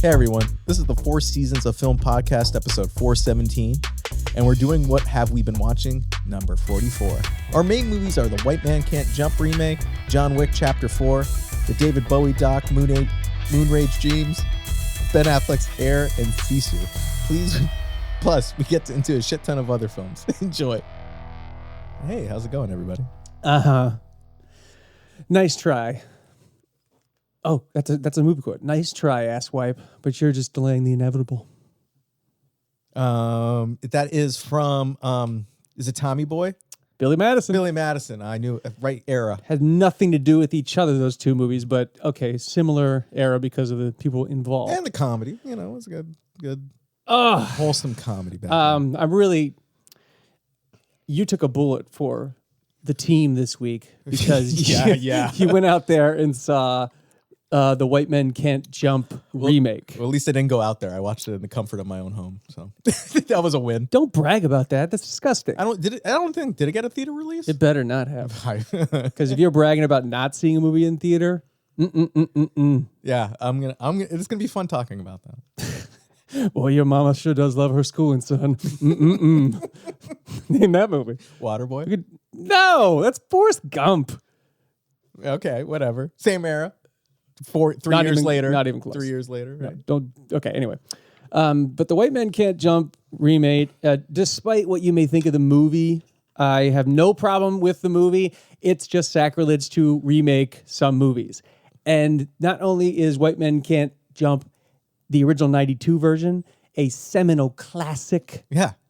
Hey everyone, this is the Four Seasons of Film podcast, episode 417, and we're doing What Have We Been Watching, number 44. Our main movies are The White Man Can't Jump remake, John Wick Chapter 4, the David Bowie doc Moonage Dreams, Ben Affleck's Air, and Sisu. Plus, we get into a shit ton of other films. Enjoy. Hey, how's it going, everybody? Nice try. Oh, that's a movie quote. Nice try, asswipe, but you're just delaying the inevitable. That is from, is it Tommy Boy? Billy Madison. Billy Madison. I knew, right era. Had nothing to do with each other, those two movies, but okay, similar era because of the people involved. And the comedy, it was a good wholesome comedy back then. You took a bullet for the team this week because yeah. you went out there and saw The White Men Can't Jump remake. Well, at least I didn't go out there. I watched it in the comfort of my own home, so that was a win. Don't brag about that. That's disgusting. Did it get a theater release? It better not have. Because if you're bragging about not seeing a movie in theater, yeah, it's gonna be fun talking about that. Boy, your mama sure does love her schooling, son. Name that movie. Waterboy? No, that's Forrest Gump. Okay, whatever. Same era. 3 years later. Not even close. 3 years later. Right? Okay, anyway. But The White Men Can't Jump remake, despite what you may think of the movie, I have no problem with the movie. It's just sacrilege to remake some movies. And not only is White Men Can't Jump the original 92 version, a seminal classic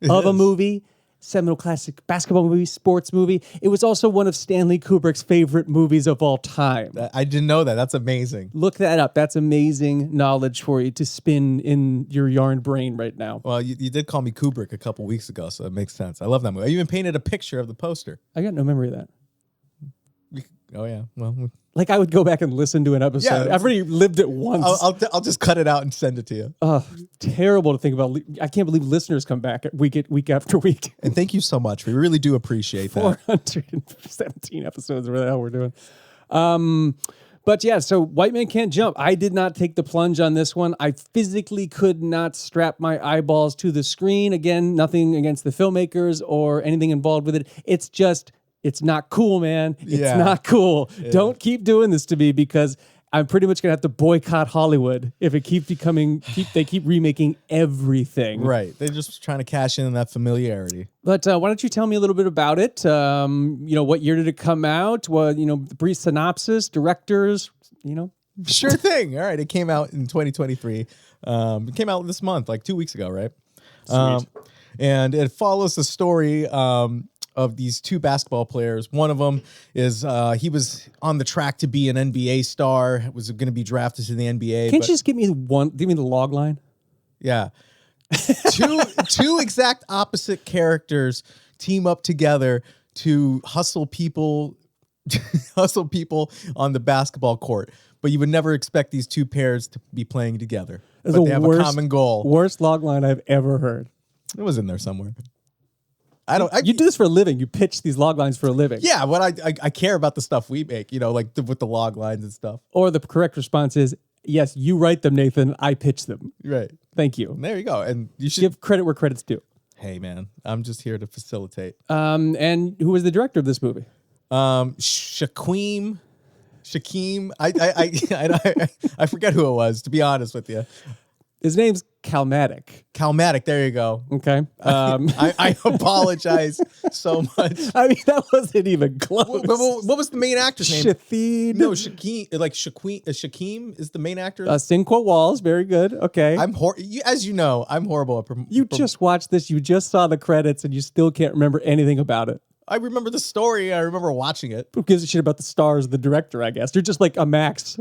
of a movie, seminal classic basketball movie, sports movie. It was also one of Stanley Kubrick's favorite movies of all time. I didn't know that. That's amazing. Look that up. That's amazing knowledge for you to spin in your yarn brain right now. Well, you did call me Kubrick a couple weeks ago, so it makes sense. I love that movie. I even painted a picture of the poster. I got no memory of that. Oh, yeah. Well, like I would go back and listen to an episode. I've already lived it once. I'll just cut it out and send it to you. Terrible to think about. I can't believe listeners come back week after week. And thank you so much. We really do appreciate that. 417 episodes, whatever the hell we're doing. But yeah, so White Man Can't Jump. I did not take the plunge on this one. I physically could not strap my eyeballs to the screen. Again, nothing against the filmmakers or anything involved with it. It's not cool, man. It's not cool. Yeah. Don't keep doing this to me because I'm pretty much going to have to boycott Hollywood if it they keep remaking everything. Right. They're just trying to cash in on that familiarity. But why don't you tell me a little bit about it? What year did it come out? Well, brief synopsis, directors, Sure thing. All right. It came out in 2023. It came out this month, like 2 weeks ago, right? Sweet. And it follows the story of these two basketball players. One of them is he was on the track to be an NBA star, was going to be drafted to the NBA. Can't you just give me the log line? Yeah. two exact opposite characters team up together to hustle people on the basketball court. But you would never expect these two pairs to be playing together. But they have a common goal. Worst log line I've ever heard. It was in there somewhere. You do this for a living. You pitch these log lines for a living. Yeah, what I care about the stuff we make, with the log lines and stuff. Or the correct response is, yes, you write them, Nathan. I pitch them. Right. Thank you. There you go. And you should give credit where credit's due. Hey, man, I'm just here to facilitate. And who was the director of this movie? Shaquem. I forget who it was, to be honest with you. His name's Calmatic. Calmatic, there you go. Okay. I apologize so much. I mean, that wasn't even close. What was the main actor's name? Shatheed. No, Shaquem is the main actor. Cinco Walls, very good. Okay. As you know, I'm horrible at You just watched this, you just saw the credits, and you still can't remember anything about it. I remember the story. I remember watching it. Who gives a shit about the stars of the director, I guess? You're just like a Max.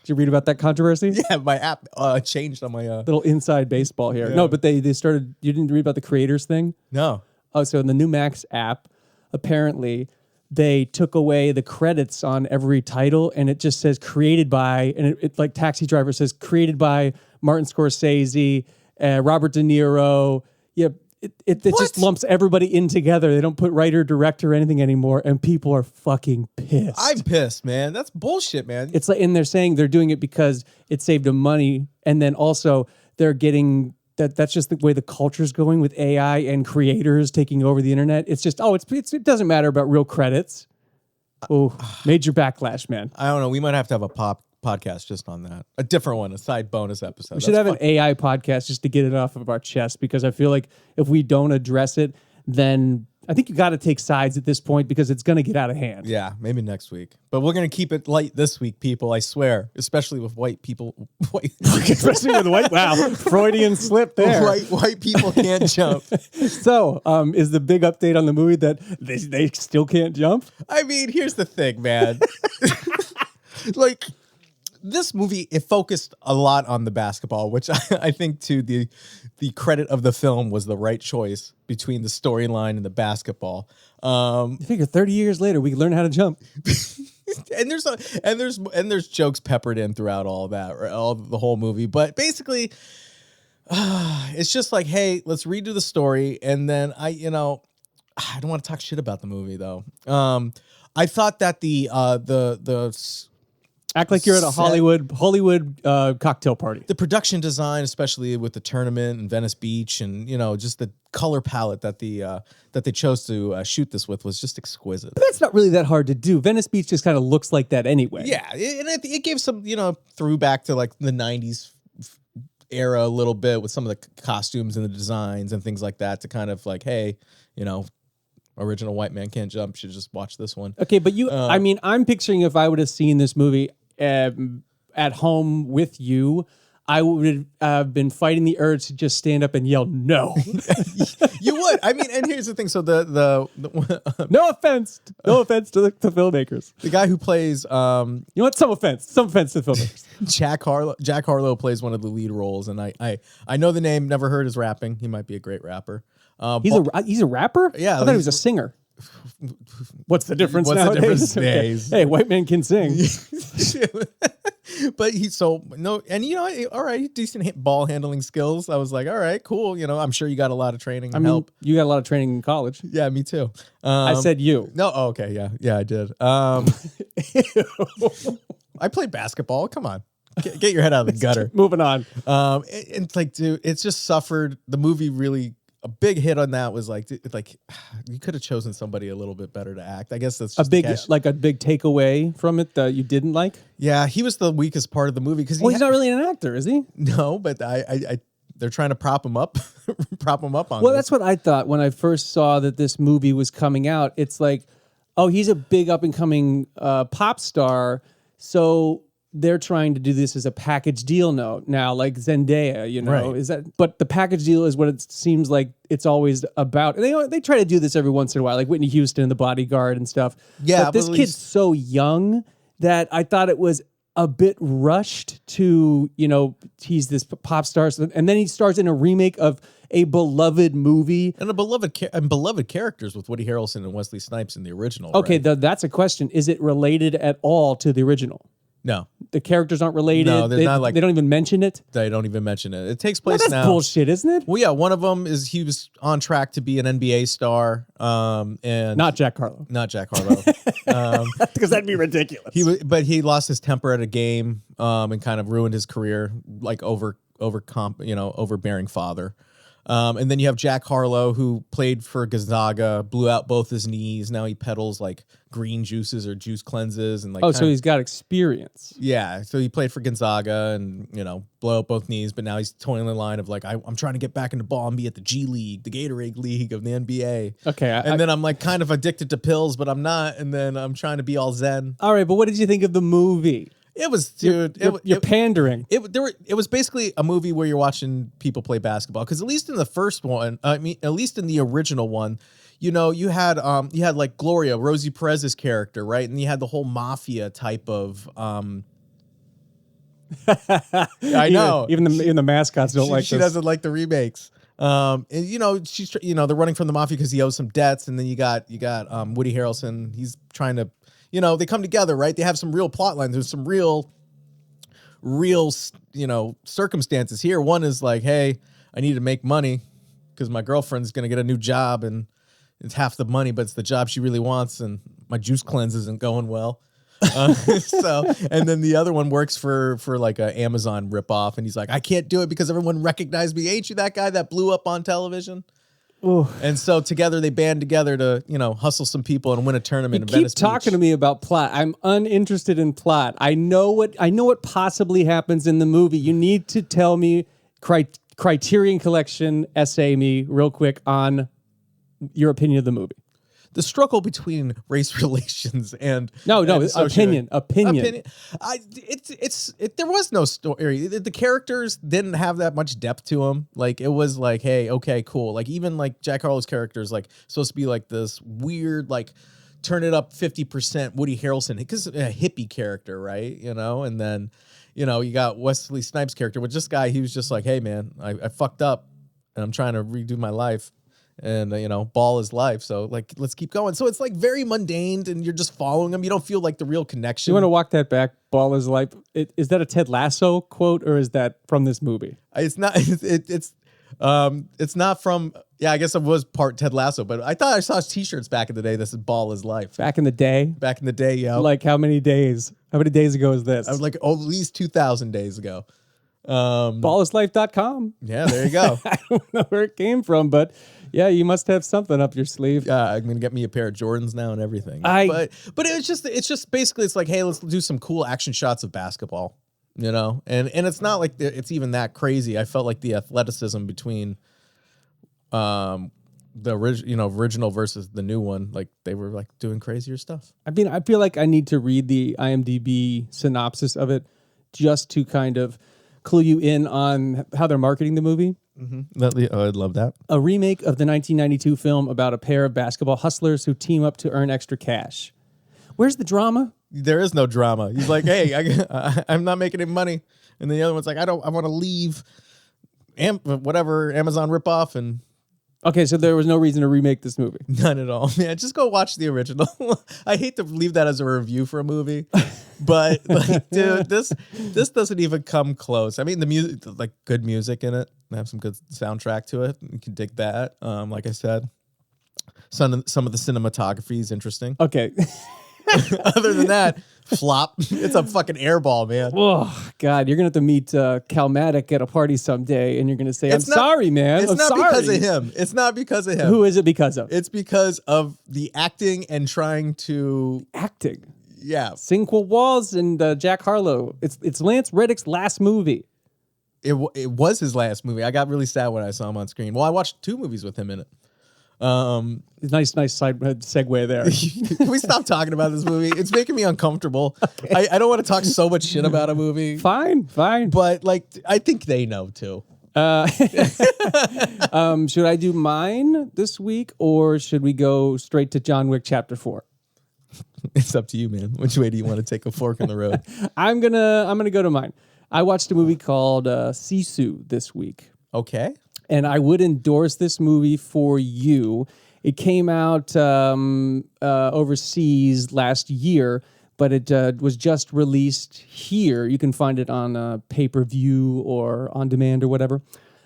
Did you read about that controversy? Yeah, my app changed on my... Little inside baseball here. Yeah. No, but they started... You didn't read about the creators thing? No. Oh, so in the new Max app, apparently, they took away the credits on every title, and it just says created by... And it like Taxi Driver says created by Martin Scorsese, Robert De Niro. Yeah, It just lumps everybody in together. They don't put writer, director, or anything anymore, and people are fucking pissed. I'm pissed, man. That's bullshit, man. It's like, and they're saying they're doing it because it saved them money, and then also they're getting that's just the way the culture's going with AI and creators taking over the internet. It's just it doesn't matter about real credits. Oh, major backlash, man. I don't know. We might have to have a podcast just on that. A different one, a side bonus episode. We should have an AI podcast just to get it off of our chest, because I feel like if we don't address it, then I think you got to take sides at this point, because it's going to get out of hand. Yeah, maybe next week. But we're going to keep it light this week, people, I swear. Especially with white people. Especially with white. Wow, Freudian slip there. White people can't jump. So, is the big update on the movie that they still can't jump? I mean, here's the thing, man. Like, this movie, it focused a lot on the basketball, which I think to the credit of the film was the right choice between the storyline and the basketball. I figure 30 years later we can learn how to jump. and there's jokes peppered in throughout all of that, right? The whole movie. But basically, it's just like, hey, let's redo the story, and then I don't want to talk shit about the movie though. I thought that the act like you're at a Hollywood cocktail party. The production design, especially with the tournament and Venice Beach, and just the color palette that they chose to shoot this with was just exquisite. But that's not really that hard to do. Venice Beach just kind of looks like that anyway. Yeah, and it gave some throwback to like the '90s era a little bit with some of the costumes and the designs and things like that to kind of like, hey, original White Man Can't Jump, should just watch this one. Okay, but I'm picturing if I would have seen this movie at home with you, I would have been fighting the urge to just stand up and yell no. You would. I mean, and here's the thing. So the no offense to the filmmakers. The guy who plays you know what? Some offense to the filmmakers. Jack Harlow plays one of the lead roles, and I know the name. Never heard his rapping. He might be a great rapper. He's a rapper? Yeah, I thought he was a singer. What's the difference nowadays? The difference nowadays? Okay. Hey, white man can sing. But all right, decent ball handling skills. I was like, all right, cool. I'm sure you got a lot of training. Help. You got a lot of training in college. Yeah, me too. I said you. No, okay, yeah, I did. I played basketball. Come on. Get your head out of the gutter. Moving on. It's like, dude, it's just suffered. The movie really, a big hit on that was like you could have chosen somebody a little bit better to act. I guess that's just a big takeaway from it that you didn't like. Yeah, he was the weakest part of the movie because he's not really an actor, is he? No, but they're trying to prop him up on. Well, that's what I thought when I first saw that this movie was coming out. It's like, oh, he's a big up and coming pop star, so they're trying to do this as a package deal now, like Zendaya, right. Is that? But the package deal is what it seems like it's always about. They try to do this every once in a while, like Whitney Houston and The Bodyguard and stuff. Yeah, but this kid's so young that I thought it was a bit rushed to, he's this pop star, and then he stars in a remake of a beloved movie and beloved characters with Woody Harrelson and Wesley Snipes in the original. Okay, right? That's a question. Is it related at all to the original? No. The characters aren't related. No, they don't even mention it. They don't even mention it. It takes place that's now. Bullshit, isn't it? Well, yeah, one of them is he was on track to be an NBA star, and not Jack Harlow. Because that'd be ridiculous. He lost his temper at a game, and kind of ruined his career, like overbearing father. And then you have Jack Harlow, who played for Gonzaga, blew out both his knees. Now he peddles like green juices or juice cleanses, and so he's got experience. Yeah, so he played for Gonzaga and blow out both knees, but now he's toiling the line of like I'm trying to get back into ball and be at the G League, the Gatorade League of the NBA. Okay, then I'm like kind of addicted to pills, but I'm not, and then I'm trying to be all zen. All right, but what did you think of the movie? It was, dude. You're pandering. It was basically a movie where you're watching people play basketball. Because at least in the first one, at least in the original one, you had like Gloria, Rosie Perez's character, right, and you had the whole mafia type of. I know. Even the mascots don't like. She doesn't like the remakes. And she's they're running from the mafia because he owes some debts, and then you got Woody Harrelson. He's trying to. They come together, right? They have some real plot lines. There's some real, circumstances here. One is like, hey, I need to make money. because my girlfriend's going to get a new job and it's half the money, but it's the job she really wants. And my juice cleanse isn't going well. And then the other one works for like a Amazon ripoff. And he's like, I can't do it because everyone recognized me. Ain't you that guy that blew up on television? Ooh. And so together they band together to, hustle some people and win a tournament in Venice Beach. Keep talking to me about plot. I'm uninterested in plot. I know what possibly happens in the movie. You need to tell me Criterion Collection essay me real quick on your opinion of the movie. The struggle between race relations and opinion. There was no story. The characters didn't have that much depth to them. Like it was like, hey, okay, cool. Like even like Jack Harlow's character is like supposed to be like this weird, like turn it up 50% Woody Harrelson because a hippie character, right? And then you got Wesley Snipes' character, which this guy he was just like, hey man, I fucked up and I'm trying to redo my life. And, ball is life. So, like, let's keep going. So it's, like, very mundane, and you're just following them. You don't feel, like, the real connection. You want to walk that back? Ball is life. Is that a Ted Lasso quote, or is that from this movie? It's not. It's not from... Yeah, I guess it was part Ted Lasso, but I thought I saw T-shirts back in the day that said ball is life. Back in the day? Back in the day, yeah. Like, how many days? How many days ago is this? I was like, at least 2,000 days ago. Ballislife.com. Yeah, there you go. I don't know where it came from, but... Yeah, you must have something up your sleeve. Yeah, I'm gonna get me a pair of Jordans now and everything. But it's just basically it's like, hey, let's do some cool action shots of basketball, and it's not like it's even that crazy. I felt like the athleticism between the original versus the new one, like they were like doing crazier stuff. I mean, I feel like I need to read the IMDb synopsis of it just to kind of clue you in on how they're marketing the movie. Mm-hmm. I'd love that. A remake of the 1992 film about a pair of basketball hustlers who team up to earn extra cash. Where's the drama? There is no drama. He's like, hey, I'm not making any money. And the other one's like, I want to leave whatever Amazon ripoff. And okay, so there was no reason to remake this movie. None at all. Yeah, just go watch the original. I hate to leave that as a review for a movie, but like, dude, this doesn't even come close. I mean, the music, like good music in it. They have some good soundtrack to it. You can dig that. Like I said, some of the cinematography is interesting. Okay. Other than that, flop. It's a fucking airball, man. Oh, God. You're going to have to meet Calmatic at a party someday, and you're going to say, I'm sorry, man. It's not because of him. It's not because of him. Who is it because of? It's because of the acting and trying to... Acting? Yeah. Sinqua Walls and Jack Harlow. It's Lance Reddick's last movie. It was his last movie. I got really sad when I saw him on screen. Well, I watched 2 movies with him in it. Nice side segue there. Can we stop talking about this movie? It's making me uncomfortable. Okay. I don't want to talk so much shit about a movie. Fine. But like, I think they know too. Should I do mine this week, or should we go straight to John Wick Chapter 4? It's up to you, man. Which way do you want to take a fork in the road? I'm gonna go to mine. I watched a movie called Sisu this week. Okay. And I would endorse this movie for you. It came out overseas last year, but it was just released here. You can find it on pay-per-view or on demand or whatever.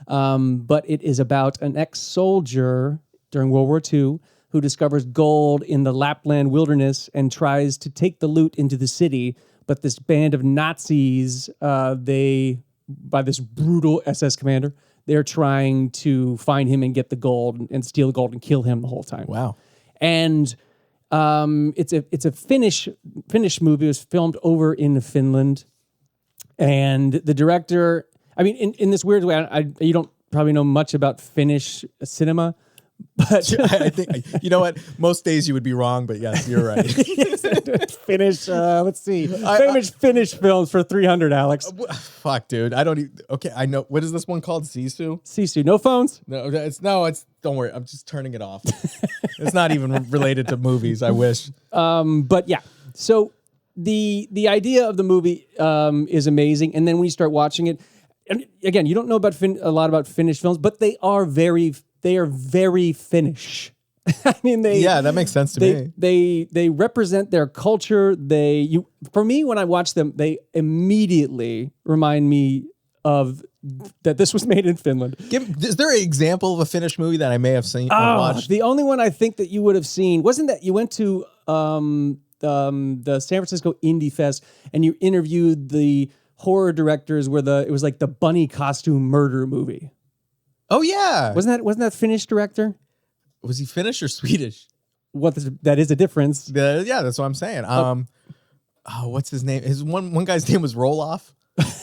But it is about an ex-soldier during World War II who discovers gold in the Lapland wilderness and tries to take the loot into the city. But this band of Nazis, by this brutal SS commander, they're trying to find him and get the gold and steal the gold and kill him the whole time. Wow. And it's a Finnish movie. It was filmed over in Finland. And the director, I mean, in this weird way, you don't probably know much about Finnish cinema, but I think, you know what? Most days you would be wrong, but yes, you're right. Finnish, let's see. Famous Finnish films for 300, Alex. Fuck, dude. I don't even, okay, I know. What is this one called? Sisu? Sisu. No phones? No, don't worry. I'm just turning it off. It's not even related to movies. I wish. But yeah. So the idea of the movie is amazing. And then when you start watching it, and again, you don't know about a lot about Finnish films, but they are very Finnish. I mean, that makes sense to me. They represent their culture. For me, when I watch them, they immediately remind me of that this was made in Finland. Is there an example of a Finnish movie that I may have seen or watched? The only one I think that you would have seen wasn't that you went to the San Francisco Indie Fest and you interviewed the horror directors where it was like the bunny costume murder movie. Oh yeah, wasn't that Finnish director? Was he Finnish or Swedish? That is a difference. Yeah, that's what I'm saying. What's his name? His one guy's name was Roloff.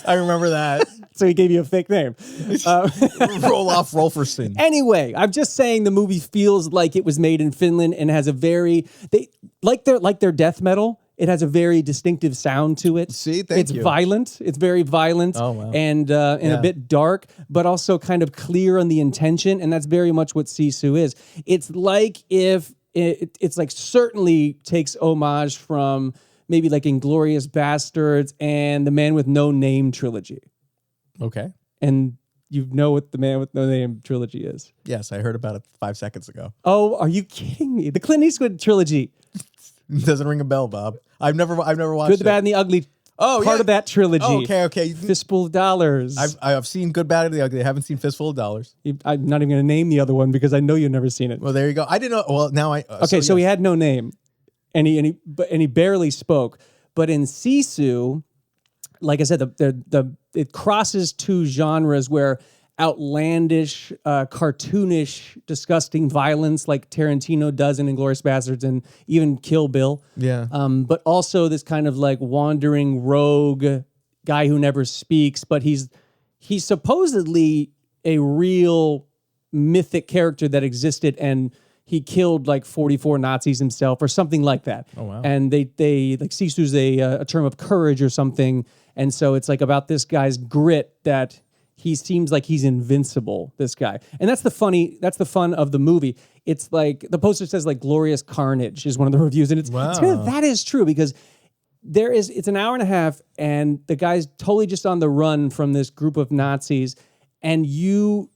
I remember that. So he gave you a fake name. Roloff Rolferson. Anyway, I'm just saying the movie feels like it was made in Finland and has a very their death metal. It has a very distinctive sound to it. See, it's violent. It's very violent. Oh, wow. And a bit dark, but also kind of clear on the intention. And that's very much what Sisu is. It's like if it's like certainly takes homage from maybe like Inglorious Basterds and the Man with No Name trilogy. Okay. And you know what the Man with No Name trilogy is? Yes, I heard about it 5 seconds ago. Oh, are you kidding me? The Clint Eastwood trilogy. Doesn't ring a bell, Bob. I've never watched Good, the Bad, and the Ugly. Part of that trilogy. Oh, okay. Fistful of Dollars. I've seen Good, Bad, and the Ugly. I haven't seen Fistful of Dollars. I'm not even going to name the other one because I know you've never seen it. Well, there you go. I didn't know. Well, now I. So he had no name, and he barely spoke. But in Sisu, like I said, it crosses two genres where outlandish, cartoonish, disgusting violence like Tarantino does in Inglorious Basterds and even Kill Bill. Yeah. But also this kind of like wandering rogue guy who never speaks, but he's supposedly a real mythic character that existed and he killed like 44 Nazis himself or something like that. Oh, wow. And they like Sisu's a term of courage or something. And so it's like about this guy's grit that he seems like he's invincible, this guy. And that's the fun of the movie. It's like, the poster says like glorious carnage is one of the reviews. And that is true because it's an hour and a half and the guy's totally just on the run from this group of Nazis. And you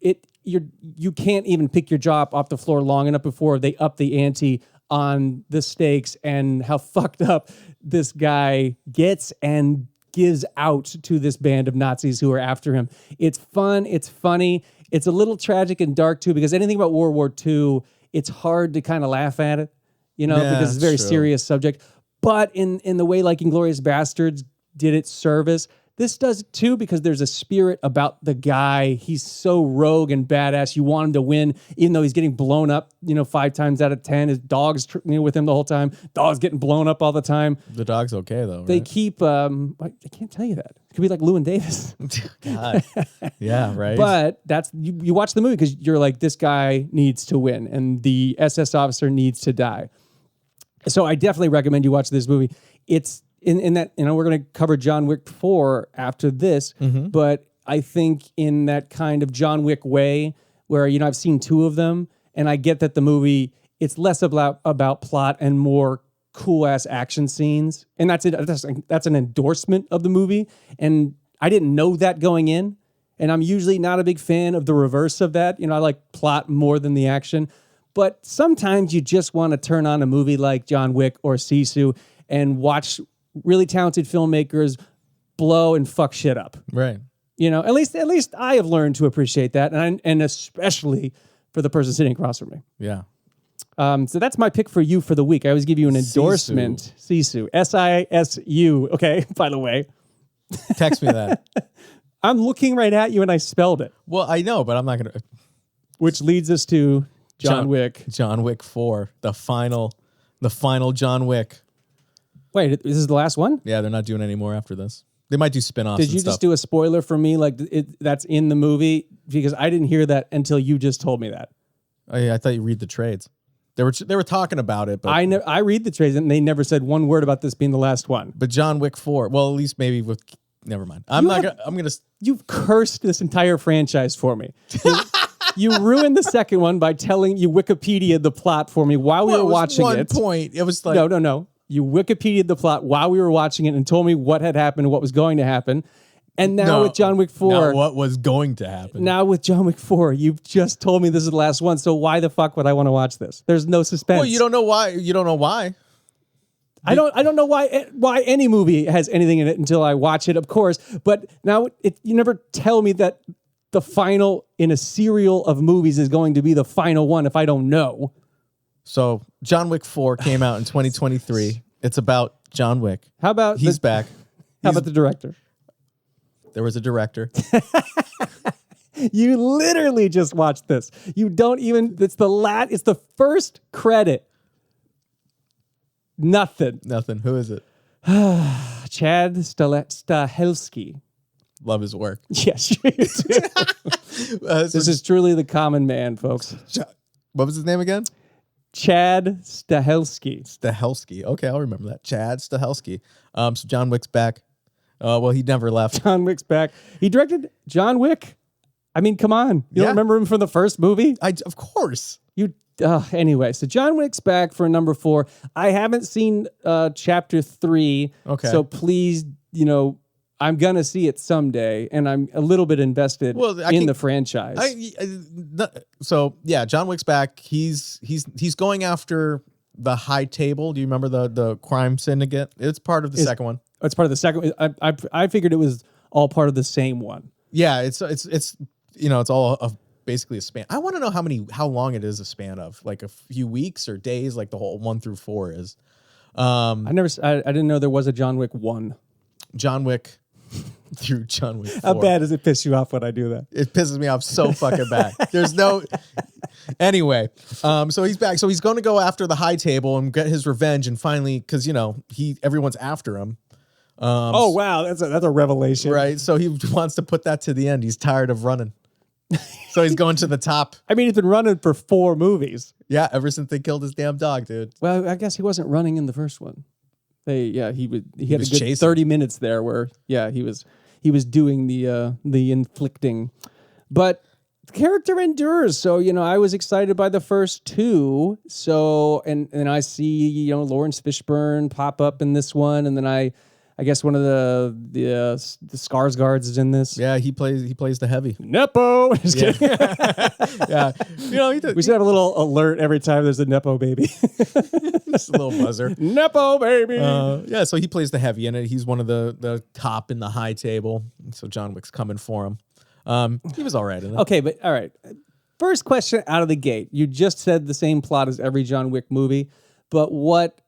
can't even pick your jaw up off the floor long enough before they up the ante on the stakes and how fucked up this guy gets and gives out to this band of Nazis who are after him. It's fun. It's funny. It's a little tragic and dark too, because anything about World War II, it's hard to kind of laugh at it, because it's a very serious subject. But in the way like Inglorious Basterds did its service, this does it too, because there's a spirit about the guy. He's so rogue and badass. You want him to win, even though he's getting blown up, 5 times out of 10. His dog's with him the whole time. Dog's getting blown up all the time. The dog's okay, though, right? They keep, I can't tell you that. It could be like Llewyn Davis. God. Yeah, right? But that's, you watch the movie because you're like, this guy needs to win, and the SS officer needs to die. So I definitely recommend you watch this movie. It's, in that, we're going to cover John Wick 4 after this, but I think in that kind of John Wick way where, I've seen 2 of them, and I get that the movie, it's less about plot and more cool-ass action scenes, and that's it. That's an endorsement of the movie, and I didn't know that going in, and I'm usually not a big fan of the reverse of that. I like plot more than the action, but sometimes you just want to turn on a movie like John Wick or Sisu and watch really talented filmmakers blow and fuck shit up. Right. At least I have learned to appreciate that, and especially for the person sitting across from me. Yeah. So that's my pick for you for the week. I always give you an endorsement. Sisu. Sisu. Okay, by the way. Text me that. I'm looking right at you and I spelled it. Well, I know, but I'm not going to. Which leads us to John Wick. John Wick 4. The final John Wick. Wait, this is the last one? Yeah, they're not doing any more after this. They might do spin-offs. Did you just do a spoiler for me, like that's in the movie? Because I didn't hear that until you just told me that. Oh yeah, I thought you read the trades. They were talking about it, but I read the trades and they never said one word about this being the last one. But John Wick 4, well, at least maybe with. Never mind. You've cursed this entire franchise for me. You ruined the second one by telling you Wikipedia the plot for me while we were watching it. One point. It was like no. You Wikipedia'd the plot while we were watching it and told me what had happened and what was going to happen. And now with John Wick 4... Now what was going to happen. Now with John Wick 4, you've just told me this is the last one, so why the fuck would I want to watch this? There's no suspense. Well, you don't know why. You don't know why. I don't know why any movie has anything in it until I watch it, of course. But now you never tell me that the final in a serial of movies is going to be the final one if I don't know. So John Wick 4 came out in 2023. It's about John Wick. How about he's back? How about the director? There was a director. You literally just watched this. You don't even. It's the first credit. Nothing. Who is it? Chad Stahelski. Love his work. Yes, you do. This is truly the common man, folks. What was his name again? Chad Stahelski. Stahelski. Okay, I'll remember that. Chad Stahelski. So John Wick's back. Well, he never left. John Wick's back. He directed John Wick. I mean, come on. You don't remember him from the first movie? Of course. Anyway, so John Wick's back for number 4. I haven't seen chapter 3. Okay. So please, I'm going to see it someday, and I'm a little bit invested in the franchise. John Wick's back. He's going after the High Table. Do you remember the crime syndicate? It's part of the second one. It's part of the second. I figured it was all part of the same one. Yeah, it's all basically a span. I want to know how long it is a span of, like a few weeks or days, like the whole 1 through 4 is. I didn't know there was a John Wick 1. John Wick through John Wick 4. How bad does it piss you off when I do that? It pisses me off so fucking bad. There's no. Anyway, so he's back. So he's going to go after the High Table and get his revenge, and finally, because everyone's after him. Oh wow, that's a revelation, right? So he wants to put that to the end. He's tired of running. So he's going to the top. I mean, he's been running for 4 movies. Yeah, ever since they killed his damn dog, dude. Well, I guess he wasn't running in the first one. He had a good chasing. 30 minutes there where he was doing the inflicting. But the character endures. So, I was excited by the first 2. So and I see, Lawrence Fishburne pop up in this one, and then I guess one of the Skarsgårds is in this. Yeah, he plays the heavy. Nepo. Just kidding. Yeah. We should have a little alert every time there's a Nepo baby. Just a little buzzer. Nepo baby. So he plays the heavy in it. He's one of the top in the High Table. So John Wick's coming for him. He was all right in it. Okay, but all right. First question out of the gate. You just said the same plot as every John Wick movie, but what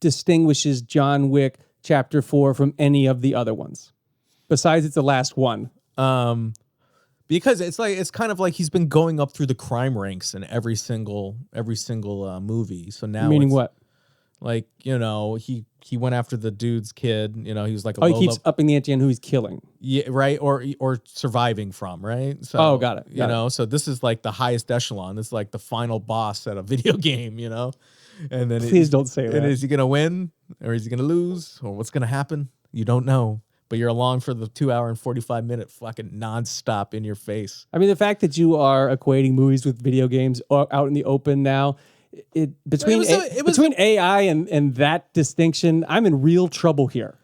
distinguishes John Wick Chapter 4 from any of the other ones, besides it's the last one? Because it's kind of like he's been going up through the crime ranks in every single movie. So now, meaning what? Like he went after the dude's kid. He was like he keeps upping the ante on who he's killing. Yeah, right, or surviving from, right? So, got it. So this is like the highest echelon. This is like the final boss at a video game. And then please don't say that. And is he gonna win or is he gonna lose or what's gonna happen? You don't know. But you're along for the 2 hour and 45-minute fucking nonstop in your face. I mean, the fact that you are equating movies with video games out in the open now, between AI and that distinction, I'm in real trouble here.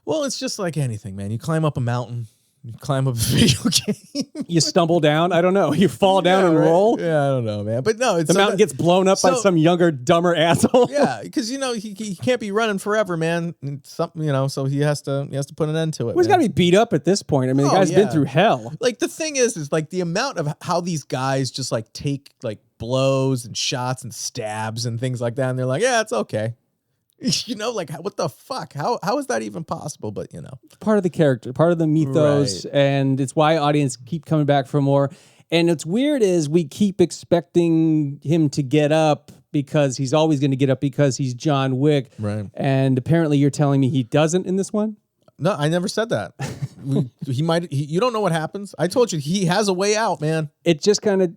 Well, it's just like anything, man. You climb up a mountain. You climb up a video game. You stumble down. I don't know. You fall down and roll. Yeah, I don't know, man. But no, the mountain gets blown up by some younger, dumber asshole. Yeah, because he can't be running forever, man. Something, so he has to put an end to it. Well, he's got to be beat up at this point. I mean, the guy's been through hell. Like the thing is like the amount of how these guys just like take like blows and shots and stabs and things like that, and they're like, yeah, it's okay. Like what the fuck? How is that even possible? But part of the character, part of the mythos, right. And it's why audience keep coming back for more. And what's weird is we keep expecting him to get up because he's always going to get up because he's John Wick. Right. And apparently you're telling me he doesn't in this one? No, I never said that. You don't know what happens. I told you he has a way out, man. It just kind of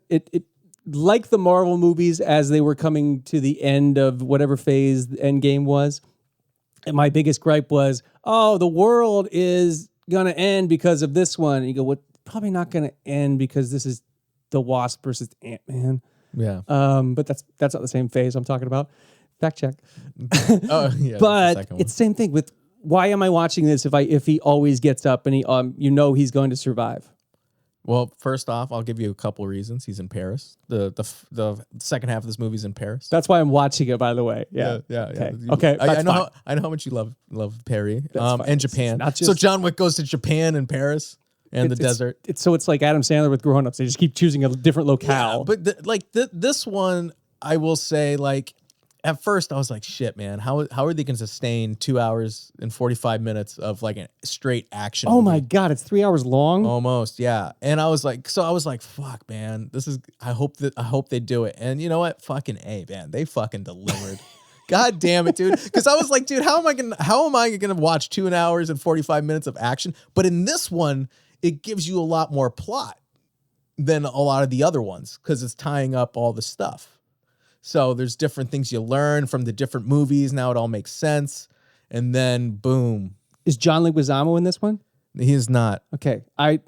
like the Marvel movies as they were coming to the end of whatever phase the Endgame was. And my biggest gripe was, the world is going to end because of this one. And you go, well, probably not going to end because this is the Wasp versus Ant-Man. Yeah. But that's not the same phase I'm talking about. Fact check. Yeah. But it's the same thing with why am I watching this if he always gets up and he's going to survive? Well, first off, I'll give you a couple reasons. He's in Paris. The second half of this movie's in Paris. That's why I'm watching it, by the way. Yeah. Okay. I know how much you love Paris. And Japan. not So John Wick goes to Japan and Paris and the desert. It's like Adam Sandler with Grown Ups. They just keep choosing a different locale. Yeah, but this one, I will say, like, at first I was like, shit, man, how are they going to sustain 2 hours and 45 minutes of like a straight action Oh movie? my God, it's 3 hours long. Almost, yeah. And I was like, fuck, man, I hope they do it. And you know what? Fucking A, man, they fucking delivered. God damn it, dude. Because I was like, dude, how am I gonna watch 2 hours and 45 minutes of action? But in this one, it gives you a lot more plot than a lot of the other ones because it's tying up all the stuff. So there's different things you learn from the different movies. Now it all makes sense. And then boom. Is John Leguizamo in this one? He is not. Okay. I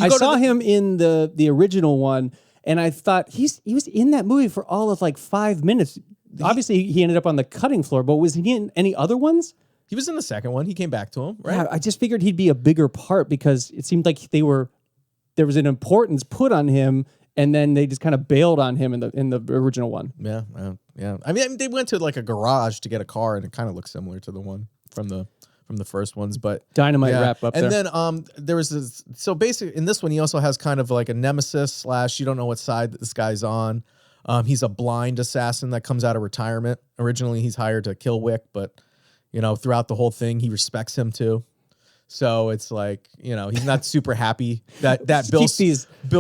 saw him in the original one, and I thought he was in that movie for all of like 5 minutes. Obviously, he ended up on the cutting floor, but was he in any other ones? He was in the second one. He came back to him, right? Yeah, I just figured he'd be a bigger part because it seemed like there was an importance put on him, and then they just kind of bailed on him in the original one. Yeah. I mean, they went to like a garage to get a car, and it kind of looks similar to the one from the first ones, but Dynamite wrap up and there. then there was this. So basically, in this one, he also has kind of like a nemesis / you don't know what side that this guy's on. He's a blind assassin that comes out of retirement. Originally, he's hired to kill Wick, but throughout the whole thing, he respects him too. So it's like, he's not super happy that Bill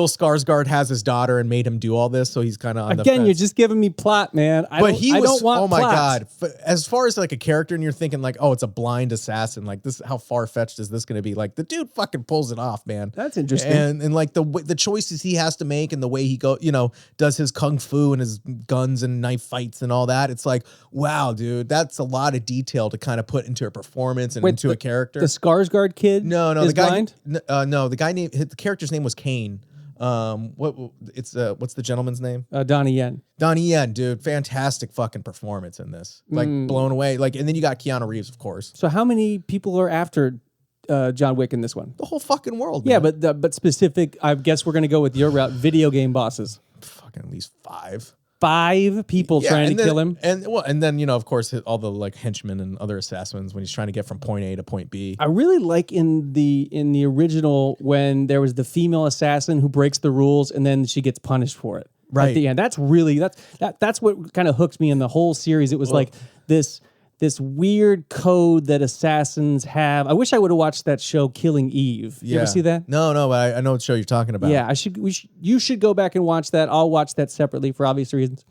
Skarsgård has his daughter and made him do all this. So he's kind of on the fence. You're just giving me plot, man. I don't want oh my plots. God. As far as like a character and you're thinking like, oh, it's a blind assassin. Like this, how far-fetched is this going to be? Like the dude fucking pulls it off, man. That's interesting. And like the choices he has to make and the way he does his kung fu and his guns and knife fights and all that. It's like, wow, dude, that's a lot of detail to kind of put into a performance and into a character. The Skarsgård kid? No, is the guy. blind? No, the guy the character's name was Kane. What's the gentleman's name? Donnie Yen. Donnie Yen, dude, fantastic fucking performance in this. Like blown away. Like, and then you got Keanu Reeves, of course. So how many people are after John Wick in this one? The whole fucking world. Yeah, man. but specific. I guess we're gonna go with your route. Video game bosses. Fucking at least 5. 5 people trying to kill him. And then, of course, all the like henchmen and other assassins when he's trying to get from point A to point B. I really like in the original when there was the female assassin who breaks the rules and then she gets punished for it. Right. At the end. That's what kind of hooked me in the whole series. It was like this weird code that assassins have. I wish I would have watched that show Killing Eve. You ever see that? No, but I know what show you're talking about. Yeah, you should go back and watch that. I'll watch that separately for obvious reasons.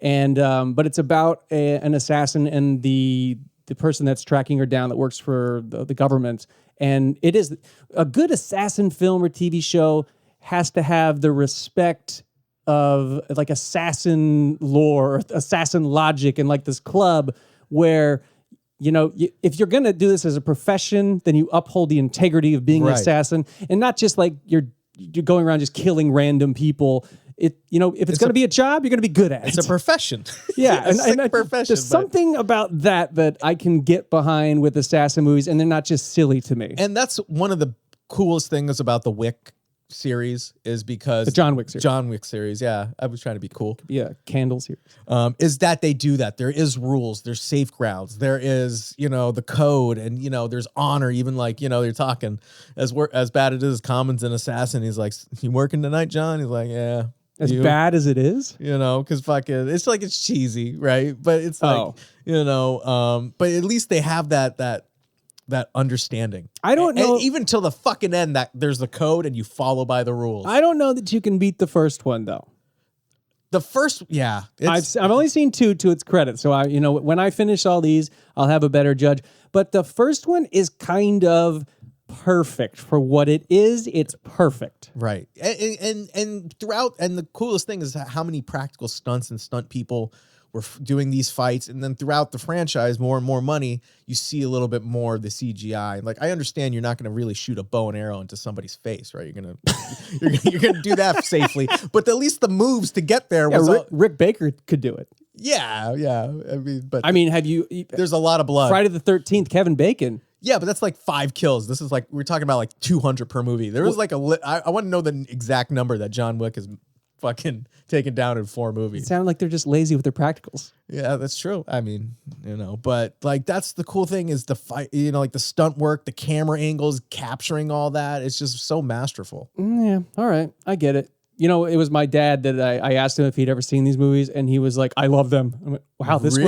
And but it's about an assassin and the person that's tracking her down that works for the government. And it is a good assassin film or TV show has to have the respect of like assassin lore, or assassin logic, and like this club where, if you're going to do this as a profession, then you uphold the integrity of being an assassin and not just like you're going around just killing random people. If it's going to be a job, you're going to be good at it. It's a profession. Yeah. and profession. There's something about that I can get behind with assassin movies, and they're not just silly to me. And that's one of the coolest things about the Wick series is because the John Wick series. Yeah, I was trying to be cool. Yeah, Candle series. Is that they do that. There is rules, there's safe grounds, there is, the code, and there's honor. Even like, you're talking as bad as it is, Common's an assassin. He's like, you working tonight, John? He's like, yeah. As bad as it is? Because fucking it's like it's cheesy, right? But it's like, but at least they have that understanding. I don't know. And even till the fucking end, that there's the code and you follow by the rules. I don't know that you can beat the first one though. The first, yeah. I've only seen 2 to its credit. So when I finish all these, I'll have a better judge. But the first one is kind of perfect for what it is. It's perfect. Right. And throughout, and the coolest thing is how many practical stunts and stunt people were doing these fights, and then throughout the franchise, more and more money, you see a little bit more of the CGI. Like, I understand you're not going to really shoot a bow and arrow into somebody's face, right? You're gonna do that safely, but at least the moves to get there was Rick Baker could do it. Yeah. Have you? There's a lot of blood. Friday the 13th, Kevin Bacon. Yeah, but that's like 5 kills. This is like, we're talking about like 200 per movie. There was like I want to know the exact number that John Wick has fucking taken down in 4 movies. It sounded like they're just lazy with their practicals. Yeah, that's true. I mean, but like that's the cool thing is the fight, like the stunt work, the camera angles, capturing all that. It's just so masterful. Yeah, all right. I get it. It was my dad that I asked him if he'd ever seen these movies, and he was like, I love them. I'm like, wow, this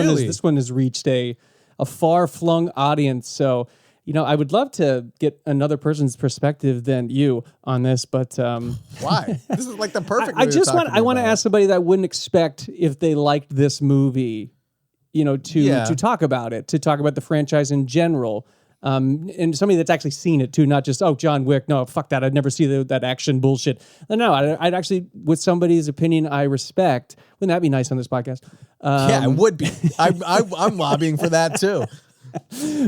one has reached a far-flung audience. So, I would love to get another person's perspective than you on this, but why? This is like the perfect. I want to ask somebody that I wouldn't expect if they liked this movie, to talk about it, to talk about the franchise in general. And somebody that's actually seen it too, not just, John Wick. No, fuck that. I'd never see that action bullshit. No, I'd actually, with somebody's opinion I respect. Wouldn't that be nice on this podcast? Yeah, it would be. I'm lobbying for that too.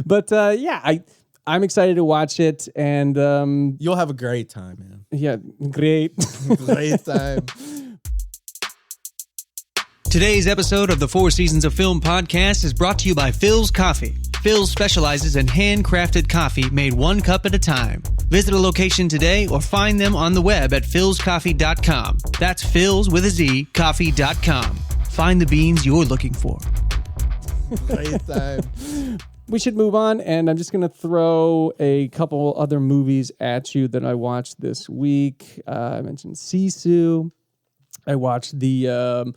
But I'm excited to watch it, and you'll have a great time, man. Yeah, great, great time. Today's episode of the 4 Seasons of Film podcast is brought to you by Phil's Coffee. Phil's specializes in handcrafted coffee made 1 cup at a time. Visit a location today or find them on the web at philscoffee.com. That's Phil's with a Z, coffee.com. Find the beans you're looking for. Great time. We should move on, and I'm just going to throw a couple other movies at you that I watched this week. I mentioned Sisu. I watched the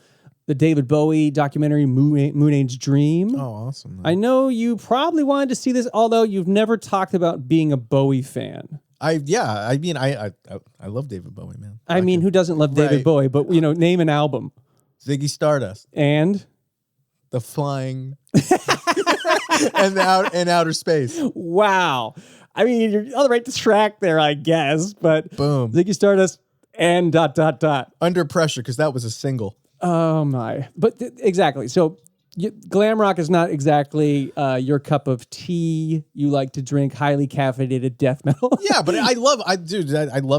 David Bowie documentary, Moonage Dream. Oh, awesome. Man. I know you probably wanted to see this, although you've never talked about being a Bowie fan. I love David Bowie, man. I mean, who doesn't love David Bowie? But, name an album. Ziggy Stardust. And? The Flying... and outer space. Wow. I mean, you're on the right track there, I guess, but boom. Ziggy Stardust and ... Under Pressure, because that was a single. Oh my. But exactly. So glam rock is not exactly your cup of tea. You like to drink highly caffeinated death metal. Yeah, but I love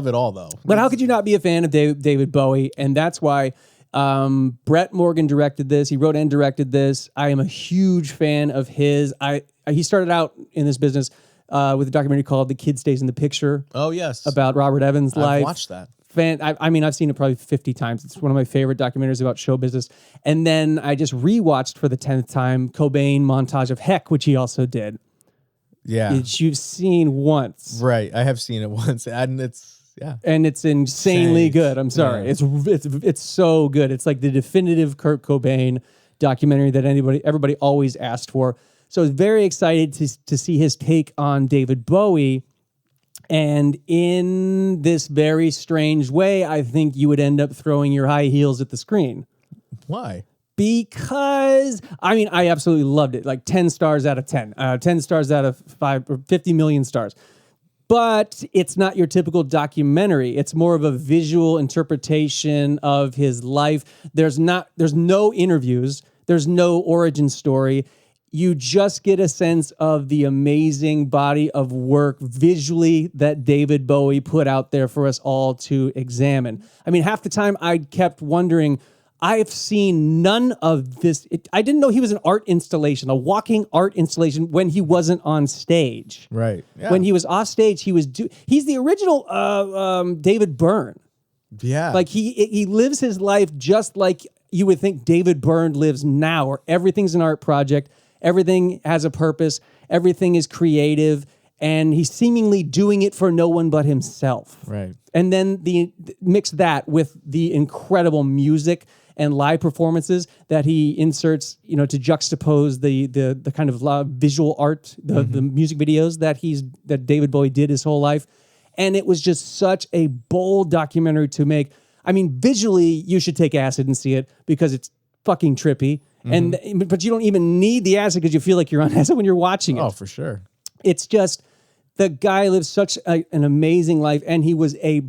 it all though. But how could you not be a fan of David Bowie? And that's why Brett Morgan directed this. He wrote and directed this. I am a huge fan of his. He started out in this business with a documentary called "The Kid Stays in the Picture." Oh yes, about Robert Evans' life. I've watched that. I've seen it probably 50 times. It's one of my favorite documentaries about show business. And then I just rewatched for the 10th time Cobain Montage of Heck, which he also did. Yeah, which you've seen once. Right, I have seen it once, and it's. Yeah. And it's insanely good. I'm sorry. Yeah. It's so good. It's like the definitive Kurt Cobain documentary that everybody always asked for. So I was very excited to see his take on David Bowie. And in this very strange way, I think you would end up throwing your high heels at the screen. Why? Because, I absolutely loved it. Like 10 stars out of 10. 10 stars out of 5 or 50 million stars. But it's not your typical documentary. It's more of a visual interpretation of his life. There's no interviews. There's no origin story. You just get a sense of the amazing body of work visually that David Bowie put out there for us all to examine. Half the time I kept wondering, I've seen none of this. I didn't know he was an art installation, a walking art installation when he wasn't on stage. Right. Yeah. When he was off stage, he's the original David Byrne. Yeah. Like he lives his life just like you would think David Byrne lives now, where everything's an art project, everything has a purpose, everything is creative, and he's seemingly doing it for no one but himself. Right. And then mix that with the incredible music and live performances that he inserts, to juxtapose the kind of visual art, the music videos that David Bowie did his whole life. And it was just such a bold documentary to make. Visually, you should take acid and see it because it's fucking trippy. But you don't even need the acid because you feel like you're on acid when you're watching it. Oh, for sure. It's just, the guy lived such an amazing life, and he was a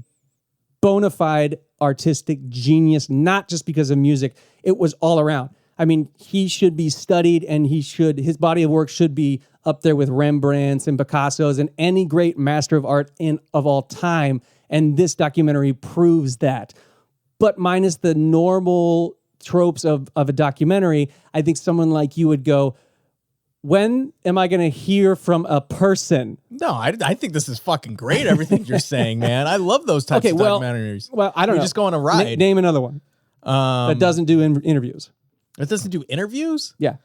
bona fide artistic genius, not just because of music. It was all around. He should be studied, and his body of work should be up there with Rembrandt's and Picasso's and any great master of art of all time. And this documentary proves that. But minus the normal tropes of a documentary, I think someone like you would go, when am I going to hear from a person? No, I think this is fucking great. Everything you're saying, man. I love those types of documentaries. Well, I don't know. Just go on a ride. Name another one that doesn't do interviews. It doesn't do interviews? Yeah.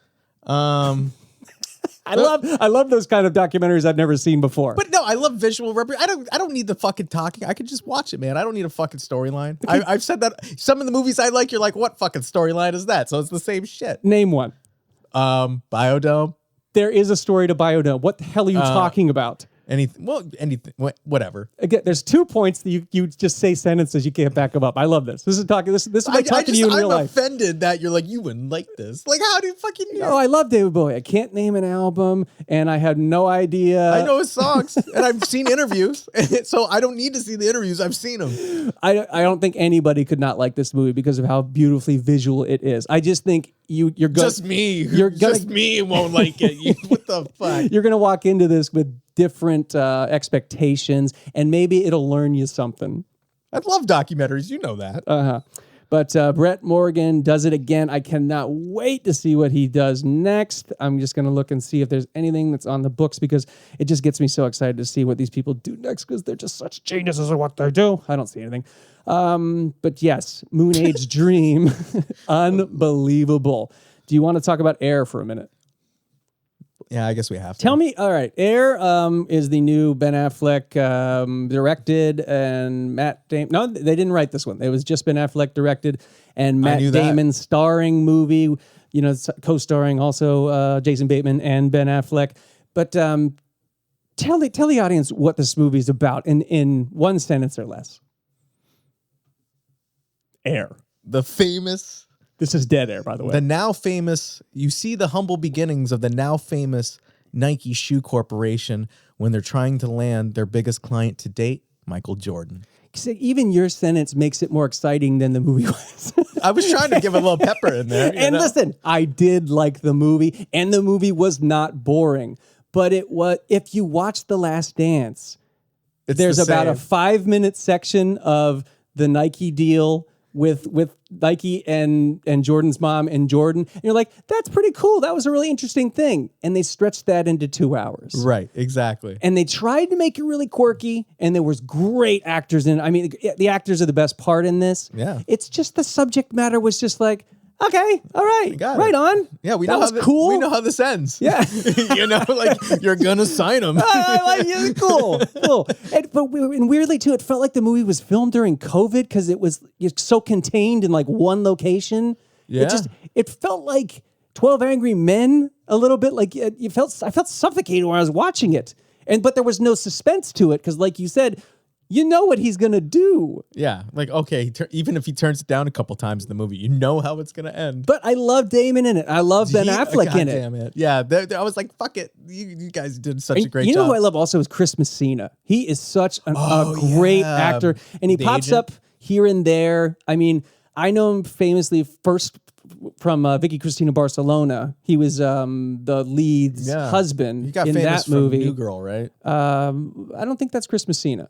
I love those kind of documentaries I've never seen before. But no, I love visual I don't need the fucking talking. I can just watch it, man. I don't need a fucking storyline. I've said that some of the movies I like, you're like, what fucking storyline is that? So it's the same shit. Name one. Biodome. There is a story to Biodome. What the hell are you talking about? Anything, whatever. Again, there's 2 points that you just say sentences, you can't back them up. I love this. This is like talking to you in real life. I'm offended that you're like, you wouldn't like this. Like, how do you fucking know? No, I love David Bowie. I can't name an album, and I had no idea. I know his songs, and I've seen interviews, so I don't need to see the interviews. I've seen them. I don't think anybody could not like this movie because of how beautifully visual it is. I just think you're going just me. Just me won't like it. What the fuck? You're gonna walk into this with different expectations, and maybe it'll learn you something. I love documentaries. You know that. But Brett Morgan does it again. I cannot wait to see what he does next. I'm just going to look and see if there's anything that's on the books because it just gets me so excited to see what these people do next because they're just such geniuses at what they do. I don't see anything. But yes, Moonage Dream. Unbelievable. Do you want to talk about Air for a minute? Yeah, I guess we have to. Tell me, all right, Air is the new Ben Affleck directed and Matt Damon. No, they didn't write this one. It was just Ben Affleck directed and Matt Damon starring movie, co-starring also Jason Bateman and Ben Affleck. But tell the audience what this movie is about in one sentence or less. Air. The famous... This is dead air, by the way. The now famous, you see the humble beginnings of the now famous Nike Shoe Corporation when they're trying to land their biggest client to date, Michael Jordan. Even your sentence makes it more exciting than the movie was. I was trying to give a little pepper in there. And listen, I did like the movie, and the movie was not boring. But if you watch The Last Dance, there's about a 5-minute section of the Nike deal with Nike and Jordan's mom and Jordan. And you're like, that's pretty cool. That was a really interesting thing. And they stretched that into 2 hours. Right, exactly. And they tried to make it really quirky, and there was great actors in it. I mean, the actors are the best part in this. Yeah. It's just the subject matter was just like, okay, all right, right on. Yeah, we that know was how cool. We know how this ends. Yeah. Like you're gonna sign him. I like it. Cool. But weirdly too, it felt like the movie was filmed during COVID because it was so contained in like one location. Yeah. It felt like 12 Angry Men a little bit. Like I felt suffocated when I was watching it, but there was no suspense to it because, like you said, you know what he's gonna do. Yeah, like okay, even if he turns it down a couple times in the movie, you know how it's gonna end. But I love Damon in it. I love Ben Affleck in it. Damn it! Yeah, I was like, fuck it. You guys did such a great job. You know who I love also is Chris Messina. He is such a great actor, and he pops up here and there. I mean, I know him famously first from Vicky Cristina Barcelona. He was the lead's husband you got in famous that movie. From New Girl, right? I don't think that's Chris Messina.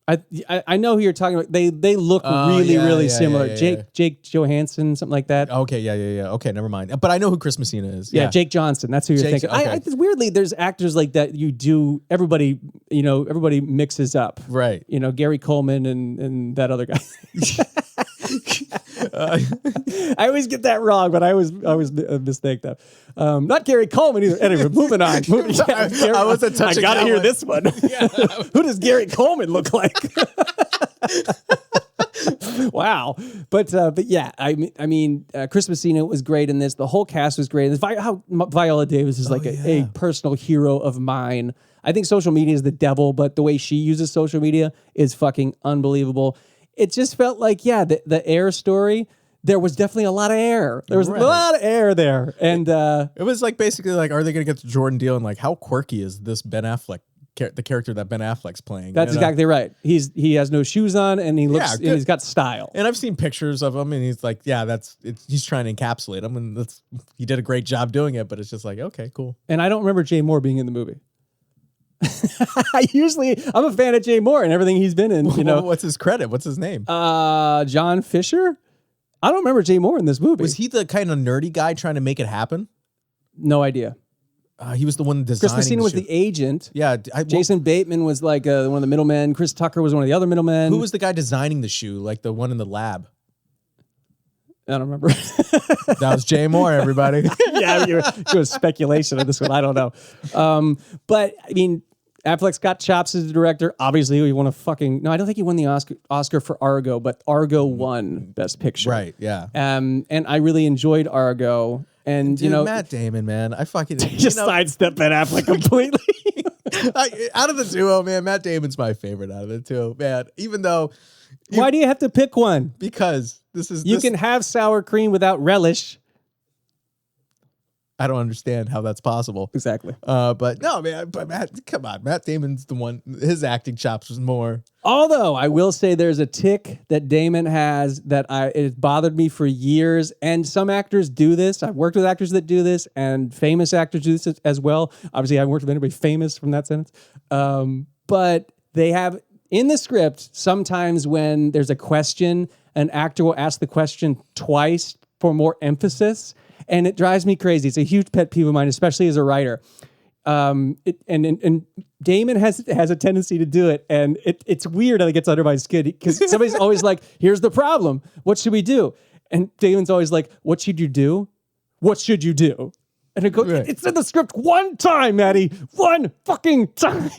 I know who you're talking about. They look really similar. Yeah. Jake Johansson, something like that. Okay, yeah. Okay, never mind. But I know who Chris Messina is. Yeah, Jake Johnson. That's who you're thinking. Okay. Weirdly, there's actors like that. You do everybody mixes up. Right. Gary Coleman and that other guy. I always get that wrong, but I always mistake that. Not Gary Coleman either. Anyway, moving on. I wasn't touching. I gotta hear this one. Yeah. Who does Gary Coleman look like? Wow, but yeah, I mean, Chris Messina was great in this. The whole cast was great. Viola Davis is like a personal hero of mine. I think social media is the devil, but the way she uses social media is fucking unbelievable. It just felt like, the Air story, there was definitely a lot of air. There was a lot of air there. And it was like basically like, are they going to get the Jordan deal? And like, how quirky is this Ben Affleck, the character that Ben Affleck's playing? That's exactly right. He has no shoes on and he looks, and he's got style. And I've seen pictures of him and he's like, he's trying to encapsulate him. And he did a great job doing it, but it's just like, okay, cool. And I don't remember Jay Moore being in the movie. I'm a fan of Jay Moore and everything he's been in. What's his credit? What's his name? John Fisher. I don't remember Jay Moore in this movie. Was he the kind of nerdy guy trying to make it happen? No idea. He was the one designing. Chris Messina was the agent. Yeah. Jason Bateman was like one of the middlemen. Chris Tucker was one of the other middlemen. Who was the guy designing the shoe? Like the one in the lab? I don't remember. That was Jay Moore, everybody. Yeah, you're doing speculation on this one. I don't know. But I mean, Affleck's got chops as a director. Obviously, he won a fucking... No, I don't think he won the Oscar for Argo, but Argo won Best Picture. Right, yeah. And I really enjoyed Argo. And, Dude, Matt Damon, man. I fucking... just sidestep Ben Affleck completely. Out of the duo, man, Matt Damon's my favorite out of the two, man. Even though... Why do you have to pick one? Because this is... You can have sour cream without relish. I don't understand how that's possible. Exactly. But no, man. But come on, Matt Damon's the one. His acting chops was more. Although I will say there's a tick that Damon has that it bothered me for years. And some actors do this. I've worked with actors that do this, and famous actors do this as well. Obviously, I haven't worked with anybody famous from that sentence. But they have in the script sometimes when there's a question, an actor will ask the question twice for more emphasis. And it drives me crazy. It's a huge pet peeve of mine, especially as a writer. And Damon has a tendency to do it, and it's weird how it gets under my skin because somebody's always like, "Here's the problem. What should we do?" And Damon's always like, "What should you do? What should you do?" And I go, Right. "It's in the script one time, Maddie. One fucking time."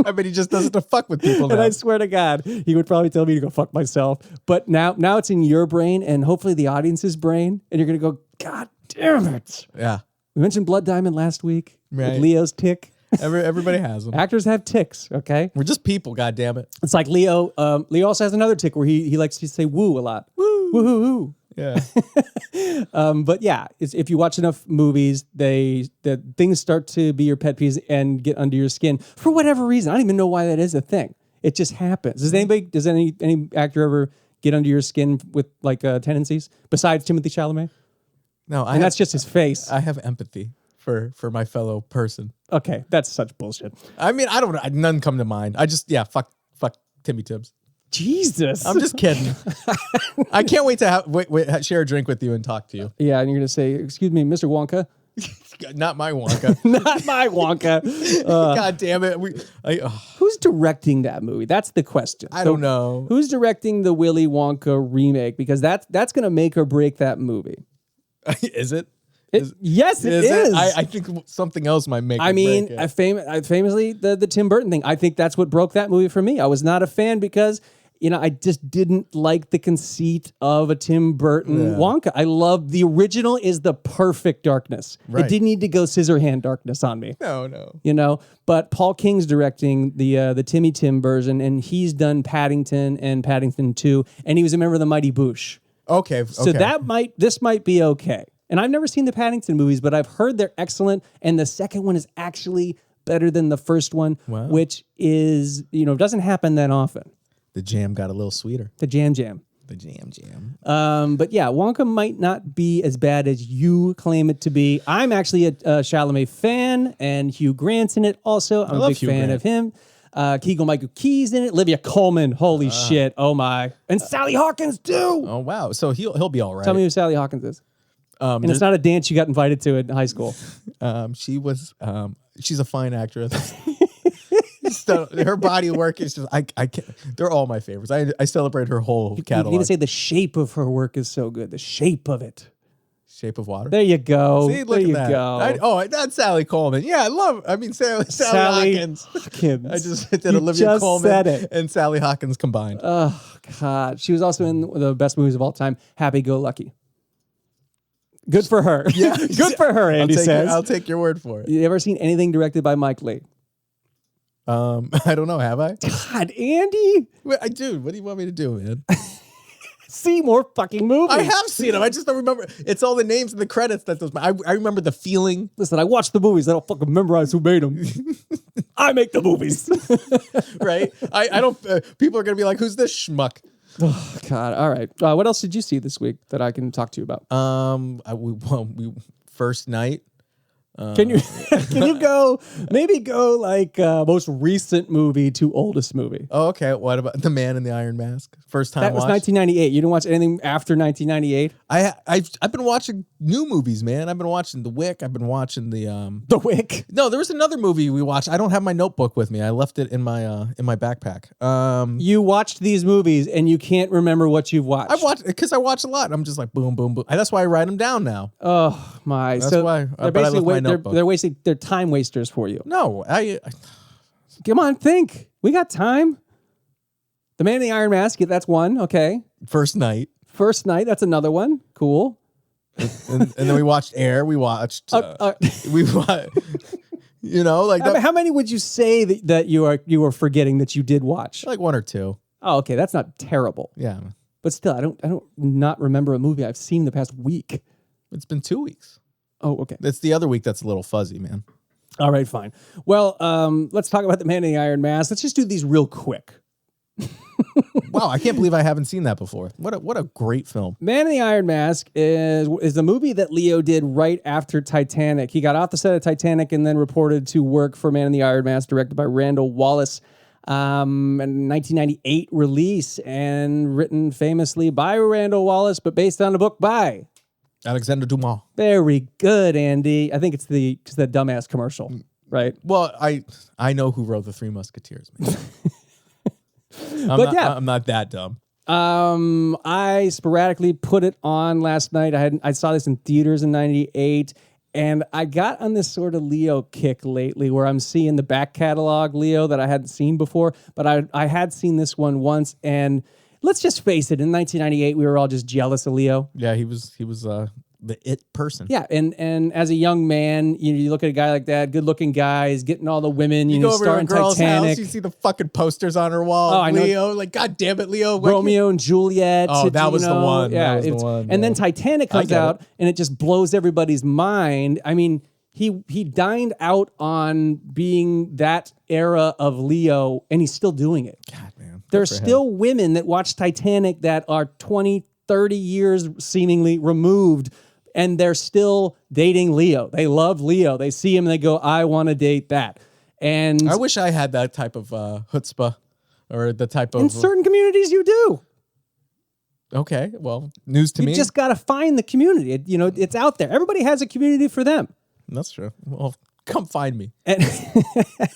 I mean, he just does it to fuck with people now. And I swear to God, he would probably tell me to go fuck myself. But now it's in your brain and hopefully the audience's brain, and you're gonna go, "God damn it!" Yeah. We mentioned Blood Diamond last week Right. with Leo's tick. Everybody has them. Actors have ticks, okay? We're just people, goddammit. It's like Leo. Leo also has another tick where he likes to say woo a lot. Woo, woo, woo. Yeah. But yeah, if you watch enough movies, the things start to be your pet peeves and get under your skin for whatever reason. I don't even know why that is a thing. It just happens. Does any actor ever get under your skin with like tendencies besides Timothée Chalamet? No, That's just his face. I have empathy for my fellow person. Okay, that's such bullshit. I mean, I don't. None come to mind. I just fuck Timmy Tibbs. Jesus, I'm just kidding. I can't wait to share a drink with you and talk to you. Yeah, and you're gonna say, "Excuse me, Mr. Wonka." Not my Wonka. Not my Wonka. God damn it. Who's directing that movie? That's the question. I don't know. Who's directing the Willy Wonka remake? Because that's going to make or break that movie. Is it? Yes, it is. I think something else might make. I mean, break it. I famously the Tim Burton thing. I think that's what broke that movie for me. I was not a fan because I just didn't like the conceit of a Tim Burton Wonka. I love the original is the perfect darkness. Right. It didn't need to go Scissorhand darkness on me. No. But Paul King's directing the Timmy Tim version, and he's done Paddington and Paddington 2, and he was a member of the Mighty Boosh. Okay. So this might be okay. And I've never seen the Paddington movies, but I've heard they're excellent. And the second one is actually better than the first one, which is, doesn't happen that often. The jam got a little sweeter. The jam. The jam. But yeah, Wonka might not be as bad as you claim it to be. I'm actually a Chalamet fan, and Hugh Grant's in it also. I'm a big fan of him. Keegan-Michael Key's in it. Olivia Colman. Holy shit. Oh my. And Sally Hawkins too. Oh wow. So he'll be all right. Tell me who Sally Hawkins is. And it's not a dance you got invited to in high school. She was. She's a fine actress. So her body of work is just. I can't. They're all my favorites. I celebrate her whole catalog. You need to say the shape of her work is so good. The shape of it. Shape of Water. There you go. See, look at that. Go. That's Sally Coleman. Yeah, I love. I mean, Sally Hawkins. I just did Olivia Colman and Sally Hawkins combined. Oh God, she was also in the best movies of all time, Happy Go Lucky. Good for her. Yeah, good for her. Andy says. I'll take your word for it. You ever seen anything directed by Mike Leigh? I don't know. Have I? God, Andy. Dude, what do you want me to do, man? See more fucking movies. I have seen them. I just don't remember. It's all the names and the credits that those. I remember the feeling. Listen, I watch the movies. I don't fucking memorize who made them. I make the movies. Right? I don't. People are gonna be like, "Who's this schmuck?" Oh God! All right. What else did you see this week that I can talk to you about? We first night. Can you go like most recent movie to oldest movie? Oh, okay. What about The Man in the Iron Mask? First time That was watch? 1998. You didn't watch anything after 1998? I've been watching new movies, man. I've been watching The Wick. I've been watching The Wick. No, there was another movie we watched. I don't have my notebook with me. I left it in my backpack. You watched these movies and you can't remember what you've watched. I watch a lot. I'm just like boom, boom, boom. That's why I write them down now. Oh my! That's so why. they're But I left my basically notebook. they're wasting. They're time wasters for you. No, Come on, think. We got time. The Man in the Iron Mask. That's one. Okay. First Night. First Night. That's another one. Cool. and then we watched Air. We watched. We watched. How many would you say that you were forgetting that you did watch? Like one or two. Oh, okay. That's not terrible. Yeah. But still, I don't not remember a movie I've seen the past week. It's been 2 weeks. Oh, okay. It's the other week that's a little fuzzy, man. All right, fine. Well, let's talk about The Man in the Iron Mask. Let's just do these real quick. Wow, I can't believe I haven't seen that before. What a great film. Man in the Iron Mask is the movie that Leo did right after Titanic. He got off the set of Titanic and then reported to work for Man in the Iron Mask, directed by Randall Wallace. An 1998 release and written famously by Randall Wallace, but based on a book by Alexander Dumas. Very good, Andy. I think it's the dumbass commercial, right? Well, I know who wrote The Three Musketeers, man. I'm not that dumb. I sporadically put it on last night. I saw this in theaters in 98. And I got on this sort of Leo kick lately where I'm seeing the back catalog Leo that I hadn't seen before, but I had seen this one once. And let's just face it, in 1998, we were all just jealous of Leo. Yeah, he was the it person. Yeah, and as a young man, you look at a guy like that, good-looking guy, he's getting all the women, you go over to a starting girl's Titanic. house, you see the fucking posters on her wall. Oh, I know. Leo, like, God damn it, Leo. Romeo and Juliet. Oh, that was the one. Yeah, that was the one. And then Titanic comes out, and it just blows everybody's mind. I mean, he dined out on being that era of Leo, and he's still doing it. God, man. There's still women that watch Titanic that are 20, 30 years seemingly removed, and they're still dating Leo. They love Leo. They see him and they go, I want to date that. And I wish I had that type of chutzpah or the type of... in certain communities, you do. Okay, well, news to me. You just got to find the community. It's out there. Everybody has a community for them. That's true. Well, come find me. And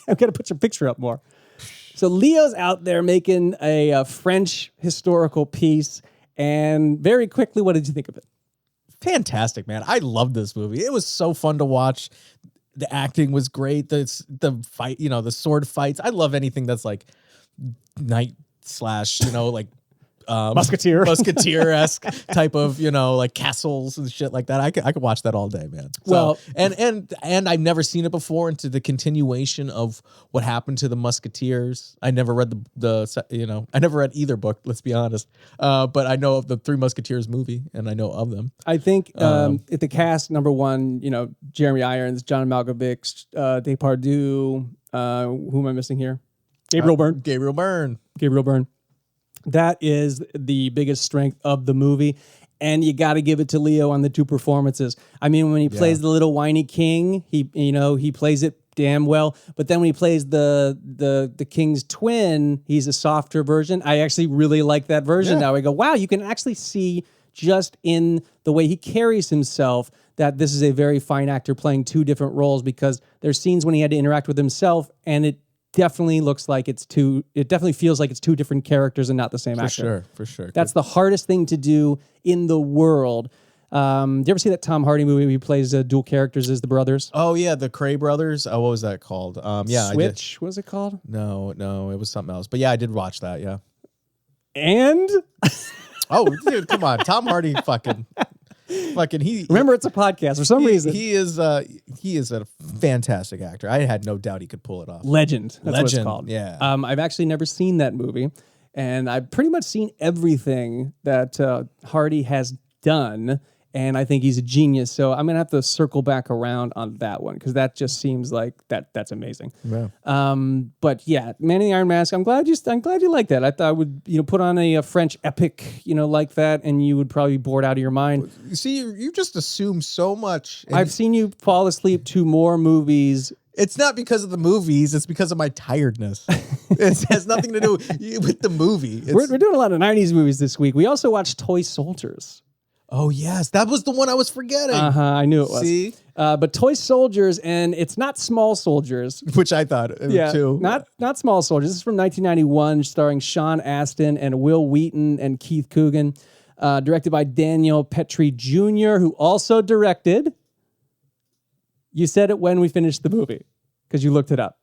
I'm going to put your picture up more. So Leo's out there making a French historical piece. And very quickly, what did you think of it? Fantastic, man. I loved this movie. It was so fun to watch. The acting was great. The fight, the sword fights. I love anything that's like knight / like musketeer-esque type of, like castles and shit like that. I could watch that all day, man. So, well, and I've never seen it before. Into the continuation of what happened to the Musketeers. I never read I never read either book. Let's be honest. But I know of the Three Musketeers movie, and I know of them. I think at the cast, number one, Jeremy Irons, John Malkovich, Depardieu. Who am I missing here? Gabriel Byrne. Gabriel Byrne. That is the biggest strength of the movie. And you got to give it to Leo on the two performances. I mean, when he plays the little whiny king, he plays it damn well. But then when he plays the king's twin, he's a softer version. I actually really like that version. Now I go, wow, you can actually see just in the way he carries himself that this is a very fine actor playing two different roles, because there's scenes when he had to interact with himself, and it definitely feels like it's two different characters and not the same actor. For sure. That's the hardest thing to do in the world. Do you ever see that Tom Hardy movie where he plays dual characters as the brothers? Oh yeah, the Cray brothers. Oh, what was that called? Switch, what was it called? No, it was something else. But yeah, I did watch that, yeah. And oh, dude, come on. Tom Hardy fucking he remember, it's a podcast for some reason. He is a fantastic actor. I had no doubt he could pull it off. Legend. That's what it's called. Yeah. I've actually never seen that movie, and I've pretty much seen everything that Hardy has done. and I think he's a genius. So I'm gonna have to circle back around on that one because that just seems like that's amazing. Yeah. But yeah, Man in the Iron Mask. I'm glad you like that. I thought I would put on a French epic like that, and you would probably be bored out of your mind. You see, you just assume so much. I've seen you fall asleep to more movies. It's not because of the movies. It's because of my tiredness. It has nothing to do with the movie. We're doing a lot of 90s movies this week. We also watched Toy Soldiers. Oh, yes. That was the one I was forgetting. I knew it was. See? But Toy Soldiers, and it's not Small Soldiers. Which I thought, too. Not Small Soldiers. This is from 1991, starring Sean Astin and Will Wheaton and Keith Coogan. Directed by Daniel Petrie Jr., who also directed... You said it when we finished the movie because you looked it up.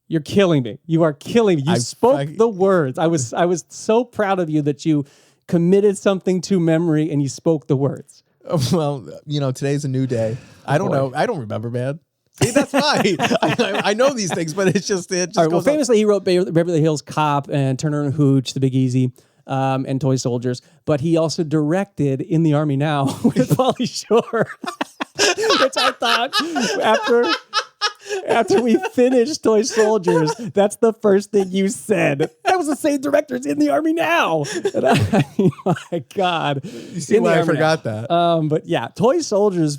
You're killing me. You are killing me. You spoke the words. I was so proud of you that you committed something to memory and you spoke the words. Well, today's a new day. I don't know. I don't remember, man. See, that's fine. I know these things, but it just All right, goes famously, he wrote Beverly Hills Cop and Turner and Hooch, The Big Easy, and Toy Soldiers. But he also directed In the Army Now with Pauly Shore. Which I thought after we finished Toy Soldiers, that's the first thing you said. That was the same director as In the Army Now. And I mean, my God. You see why I forgot that. But yeah, Toy Soldiers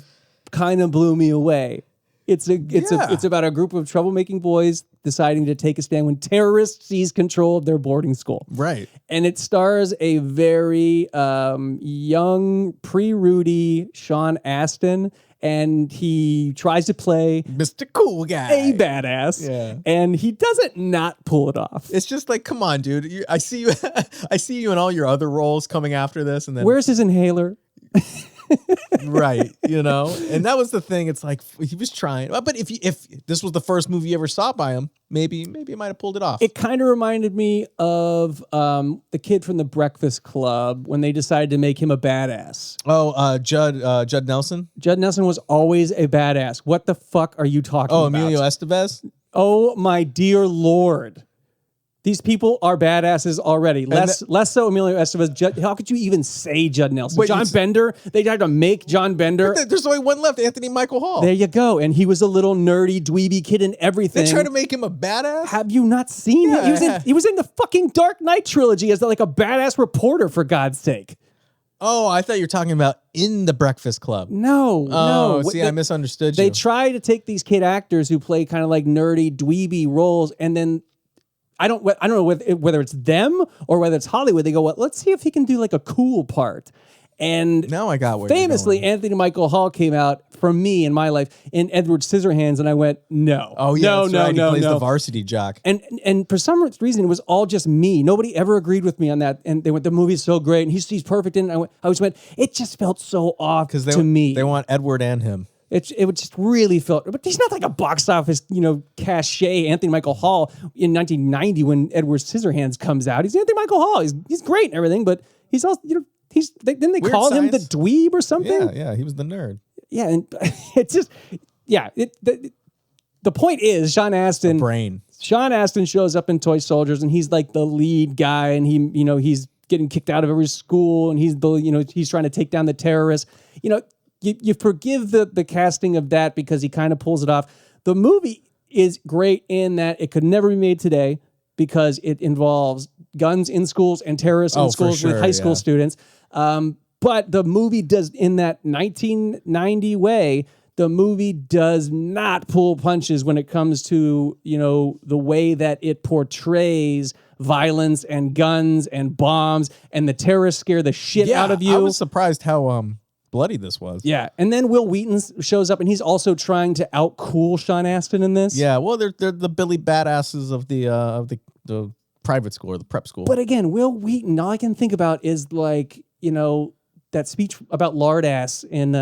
kind of blew me away. It's about a group of troublemaking boys deciding to take a stand when terrorists seize control of their boarding school. Right. And it stars a very young, pre-Rudy Sean Astin, and he tries to play Mr. Cool Guy, a badass, and he doesn't not pull it off. It's just like, come on, dude. I see you. I see you in all your other roles coming after this, and then where's his inhaler? Right, and that was the thing. It's like he was trying, but if this was the first movie you ever saw by him, maybe he might have pulled it off. It kind of reminded me of the kid from the Breakfast Club when they decided to make him a badass. Oh, Judd Nelson. Judd Nelson was always a badass. What the fuck are you talking about? Emilio Estevez. Oh my dear Lord. These people are badasses already. Less so Emilio Estevez. How could you even say Judd Nelson? Wait, John Bender. They tried to make John Bender. There's only one left, Anthony Michael Hall. There you go. And he was a little nerdy, dweeby kid and everything. They try to make him a badass? Have you not seen him? He was in the fucking Dark Knight trilogy as like a badass reporter, for God's sake. Oh, I thought you were talking about in the Breakfast Club. No. I misunderstood you. They try to take these kid actors who play kind of like nerdy, dweeby roles, and then I don't know whether it's them or whether it's Hollywood. They go, well, let's see if he can do like a cool part. And now I got where famously, you're going. Anthony Michael Hall came out for me in my life in Edward Scissorhands, and I went, no. Oh yeah, no. He plays the varsity jock. And for some reason, it was all just me. Nobody ever agreed with me on that. And they went, the movie's so great, and he's perfect. And I always went, it just felt so off to me. They want Edward and him. It would just really felt, but he's not like a box office, cachet Anthony Michael Hall in 1990 when Edward Scissorhands comes out. He's Anthony Michael Hall. He's great and everything, but he's also, didn't they call him the dweeb or something? Yeah, he was the nerd. Yeah, and it's just, the point is Sean Astin. Sean Astin shows up in Toy Soldiers and he's like the lead guy, and he's getting kicked out of every school, and he's he's trying to take down the terrorists. You forgive the casting of that because he kind of pulls it off. The movie is great in that it could never be made today because it involves guns in schools and terrorists in schools with high school students. But the movie does, in that 1990 way, the movie does not pull punches when it comes to, the way that it portrays violence and guns and bombs, and the terrorists scare the shit out of you. I was surprised how bloody this was. Yeah, and then Will Wheaton shows up, and he's also trying to out-cool Sean Astin in this. Yeah, well, they're the Billy badasses of the private school or the prep school. But again, Will Wheaton, all I can think about is like, that speech about lard ass in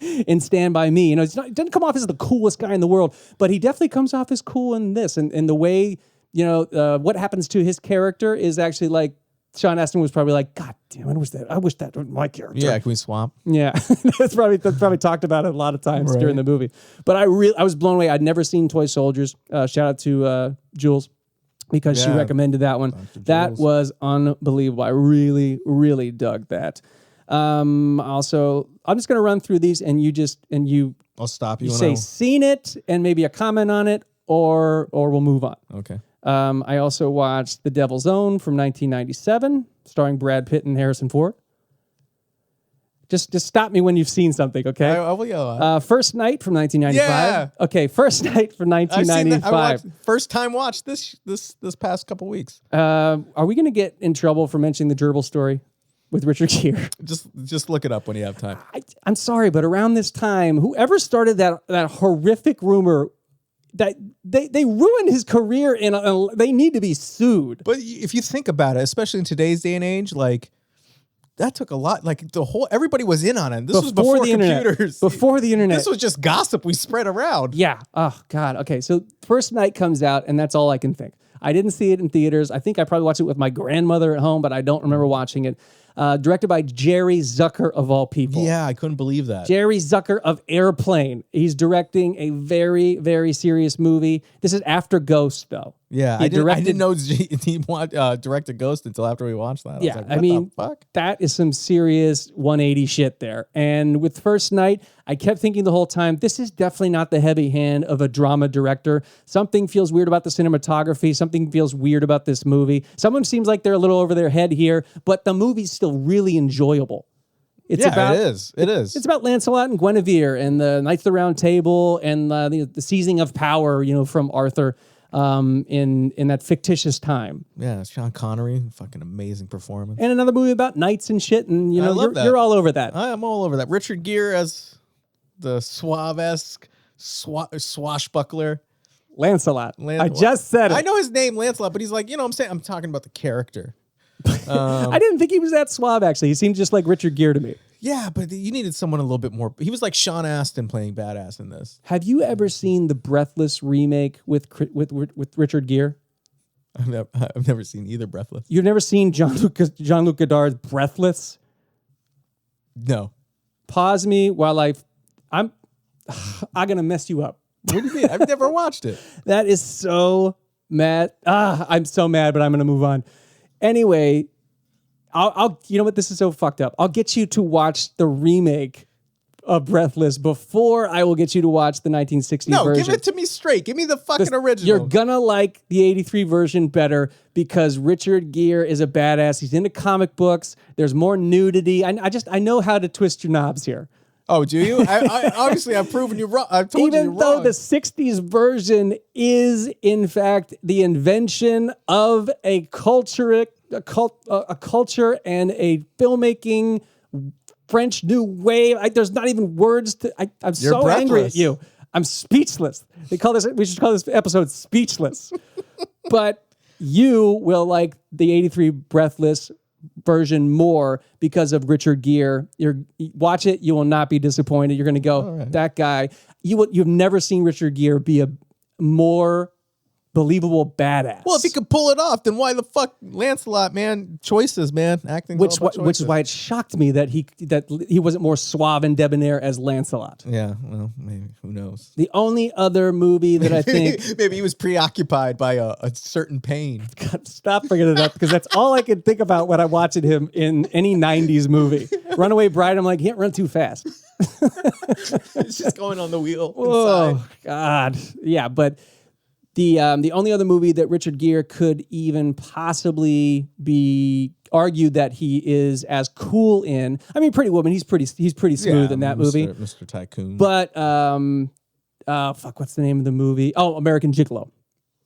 in Stand By Me. He doesn't come off as the coolest guy in the world, but he definitely comes off as cool in this. And the way, what happens to his character is actually like, Sean Astin was probably like, God damn, I wish that was my character. Yeah, can we swap? Yeah, that's probably talked about it a lot of times during the movie. But I was blown away. I'd never seen Toy Soldiers. Shout out to Jules because she recommended that one. That was unbelievable. I really, really dug that. Also, I'm just going to run through these, and you I'll stop you. you when say I'll- seen it and maybe a comment on it, or we'll move on. Okay. I also watched The Devil's Own from 1997, starring Brad Pitt and Harrison Ford. Just stop me when you've seen something, okay? I will yell. First Night from 1995. Yeah. Okay, First Night from I've seen that. 1995. First time watch this past couple weeks. Are we going to get in trouble for mentioning the gerbil story with Richard Gere? Just look it up when you have time. I'm sorry, but around this time, whoever started that horrific rumor that they ruined his career and they need to be sued. But if you think about it, especially in today's day and age, like that took a lot. Like everybody was in on it. This was before the computers. internet. Before the internet. This was just gossip we spread around. Yeah. Oh God. Okay. So First Night comes out, and that's all I can think. I didn't see it in theaters. I think I probably watched it with my grandmother at home, but I don't remember watching it. Directed by Jerry Zucker, of all people. Yeah, I couldn't believe that. Jerry Zucker of Airplane. He's directing a very, very serious movie. This is after Ghost, though. Yeah, He I directed- didn't know he directed Ghost until after we watched that. Yeah, was like, I what mean, the fuck? that is some serious 180 shit there. And with First Night, I kept thinking the whole time, this is definitely not the heavy hand of a drama director. Something feels weird about the cinematography. Something feels weird about this movie. Someone seems like they're a little over their head here, but the movie's still really enjoyable. It's about, it is. It is. It's about Lancelot and Guinevere and the Knights of the Round Table and the seizing of power, from Arthur. In that fictitious time. Yeah, Sean Connery, fucking amazing performance. And another movie about knights and shit, and I love that. you're all over that. I'm all over that. Richard Gere as the suave-esque swashbuckler. Lancelot. I just said it. I know his name, Lancelot, but he's like, I'm talking about the character. I didn't think he was that suave, actually. He seemed just like Richard Gere to me. Yeah, but you needed someone a little bit more. He was like Sean Astin playing badass in this. Have you ever seen the Breathless remake with Richard Gere? I've never seen either Breathless. You've never seen Jean-Luc Godard's Breathless? No. Pause me while I'm gonna mess you up. What do you mean? I've never watched it. That is so mad. I'm so mad, but I'm gonna move on. Anyway, I'll you know what? This is so fucked up. I'll get you to watch the remake of Breathless before I will get you to watch the 1960 No, version. give it to me straight. Give me the fucking original. You're gonna like the 83 version better because Richard Gere is a badass. He's into comic books. There's more nudity. I know how to twist your knobs here. Oh, do you? Obviously, I've proven you wrong. I've told you you're Even though wrong. the 60s version is, in fact, the invention of a culture and a filmmaking French New Wave. There's not even words to. I'm so breathless. angry at you. I'm speechless. We should call this episode Speechless. But you will like the 83 Breathless version more because of Richard Gere. Watch it, you will not be disappointed. You're going to go, that guy. You've never seen Richard Gere be a more believable badass. Well, if he could pull it off, then why the fuck Lancelot, man? Choices, man. Acting. Which is why it shocked me that he wasn't more suave and debonair as Lancelot. Yeah, well, maybe. Who knows? The only other movie that I think maybe he was preoccupied by a certain pain. God, stop bringing it up because that's all I can think about when I'm watching him in any 90s movie. Runaway Bride, I'm like, he can't run too fast. It's just going on the wheel. Oh inside. God, yeah. But the only other movie that Richard Gere could even possibly be argued that he is as cool in. I mean, Pretty Woman. He's pretty smooth in that movie. Mr. Tycoon. But what's the name of the movie? Oh, American Gigolo.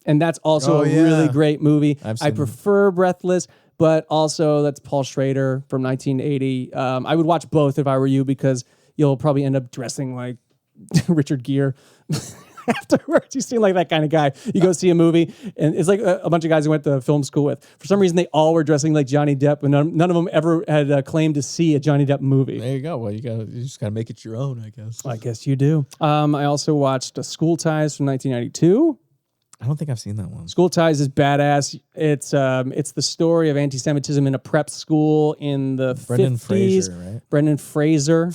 And that's also a really great movie. I prefer Breathless, but also that's Paul Schrader from 1980. I would watch both if I were you because you'll probably end up dressing like Richard Gere afterwards. You seem like that kind of guy. You go see a movie, and it's like a bunch of guys I went to film school with. For some reason, they all were dressing like Johnny Depp, and none of them ever had claimed to see a Johnny Depp movie. There you go. Well, you just gotta make it your own, I guess. I guess you do. I also watched School Ties from 1992. I don't think I've seen that one. School Ties is badass. It's the story of anti-Semitism in a prep school in the 50s. Fraser, right? Brendan Fraser.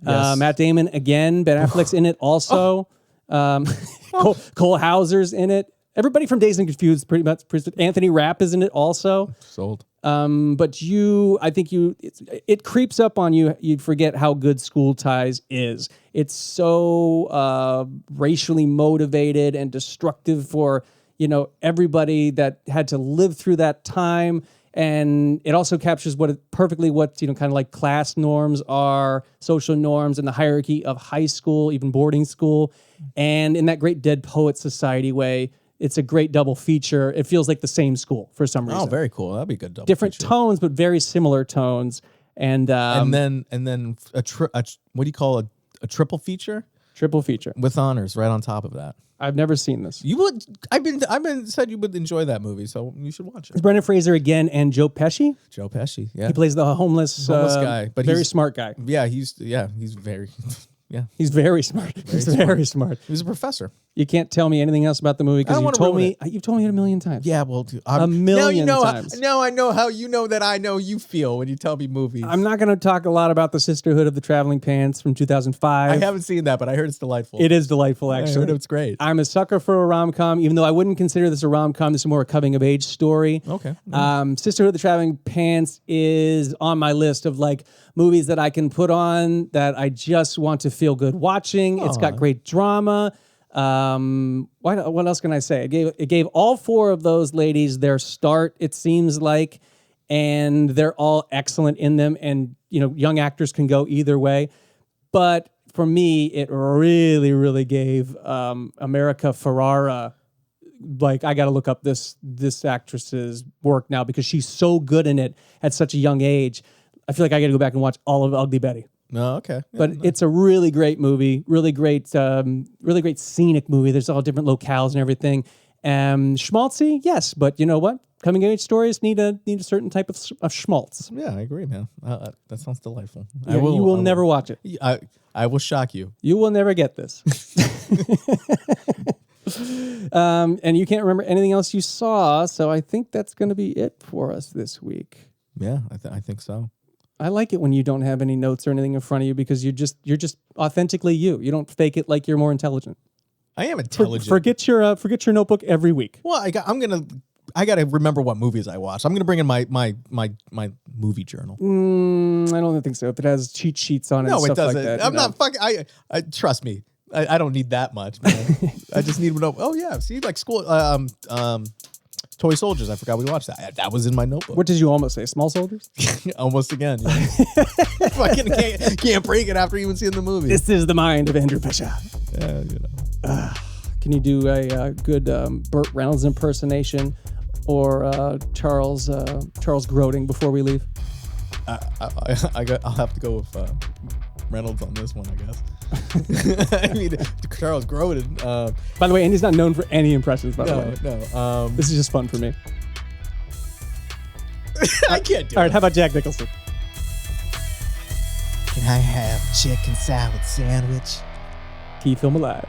Yes. Matt Damon again. Ben Affleck's in it also. Cole Hauser's in it. Everybody from Dazed and Confused pretty much. Anthony Rapp is in it also. Sold. But I think it creeps up on you. You forget how good School Ties is. It's so racially motivated and destructive for, everybody that had to live through that time. And it also captures perfectly what kind of like class norms are, social norms, and the hierarchy of high school, even boarding school. And in that great Dead Poet Society way, it's a great double feature. It feels like the same school for some reason. Oh, very cool. That'd be a good double Different feature. tones, but very similar tones. And then what do you call a triple feature? Triple feature With honors right on top of that. I've never seen this. You would. I've been said you would enjoy that movie, so you should watch It's it. Brendan Fraser again and Joe Pesci. Joe Pesci, yeah, He plays the homeless guy, but very he's smart guy. yeah, he's very yeah. He's very smart. He's very smart. He was a professor. You can't tell me anything else about the movie because you've told me it a million times. Yeah, well, dude, a million times. Now I know how you know that I know you feel when you tell me movies. I'm not going to talk a lot about the Sisterhood of the Traveling Pants from 2005. I haven't seen that, but I heard it's delightful. It is delightful, I actually. heard it's great. I'm a sucker for a rom-com, even though I wouldn't consider this a rom-com. This is more a coming-of-age story. Okay. Sisterhood of the Traveling Pants is on my list of like movies that I can put on that I just want to feel good watching. It's got great drama. What else can I say? It gave all four of those ladies their start, it seems like, and they're all excellent in them. And young actors can go either way, but for me, it really, really gave America Ferrara. Like, I got to look up this actress's work now because she's so good in it at such a young age. I feel like I got to go back and watch all of Ugly Betty. No, okay. Yeah, but it's a really great movie, really great scenic movie. There's all different locales and everything. Schmaltzy, yes, but you know what? Coming of age stories need a certain type of schmaltz. Yeah, I agree, man. That sounds delightful. Yeah, you will never watch it. I will shock you. You will never get this. And you can't remember anything else you saw, so I think that's going to be it for us this week. Yeah, I think so. I like it when you don't have any notes or anything in front of you because you're just authentically you. You don't fake it like you're more intelligent. I am intelligent. Forget your notebook every week. Well, I got to remember what movies I watched. I'm gonna bring in my movie journal. I don't think so. If it has cheat sheets on it, No, and it stuff doesn't. like that. I'm not fucking. I trust me. I don't need that much, man. I just need to know. Oh yeah, see, like school. Toy Soldiers. I forgot we watched that. That was in my notebook. What did you almost say? Small Soldiers? Almost again. Yeah. Fucking can't break it after even seeing the movie. This is the mind of Andrew Pesha. Yeah, Can you do a good Burt Reynolds impersonation or Charles Groding before we leave? I'll have to go with Reynolds on this one, I guess. I mean, Charles Grodin. By the way, Andy's not known for any impressions, by the way. No. This is just fun for me. I can't do it. All right, how about Jack Nicholson? Can I have chicken salad sandwich? Key Film Alive.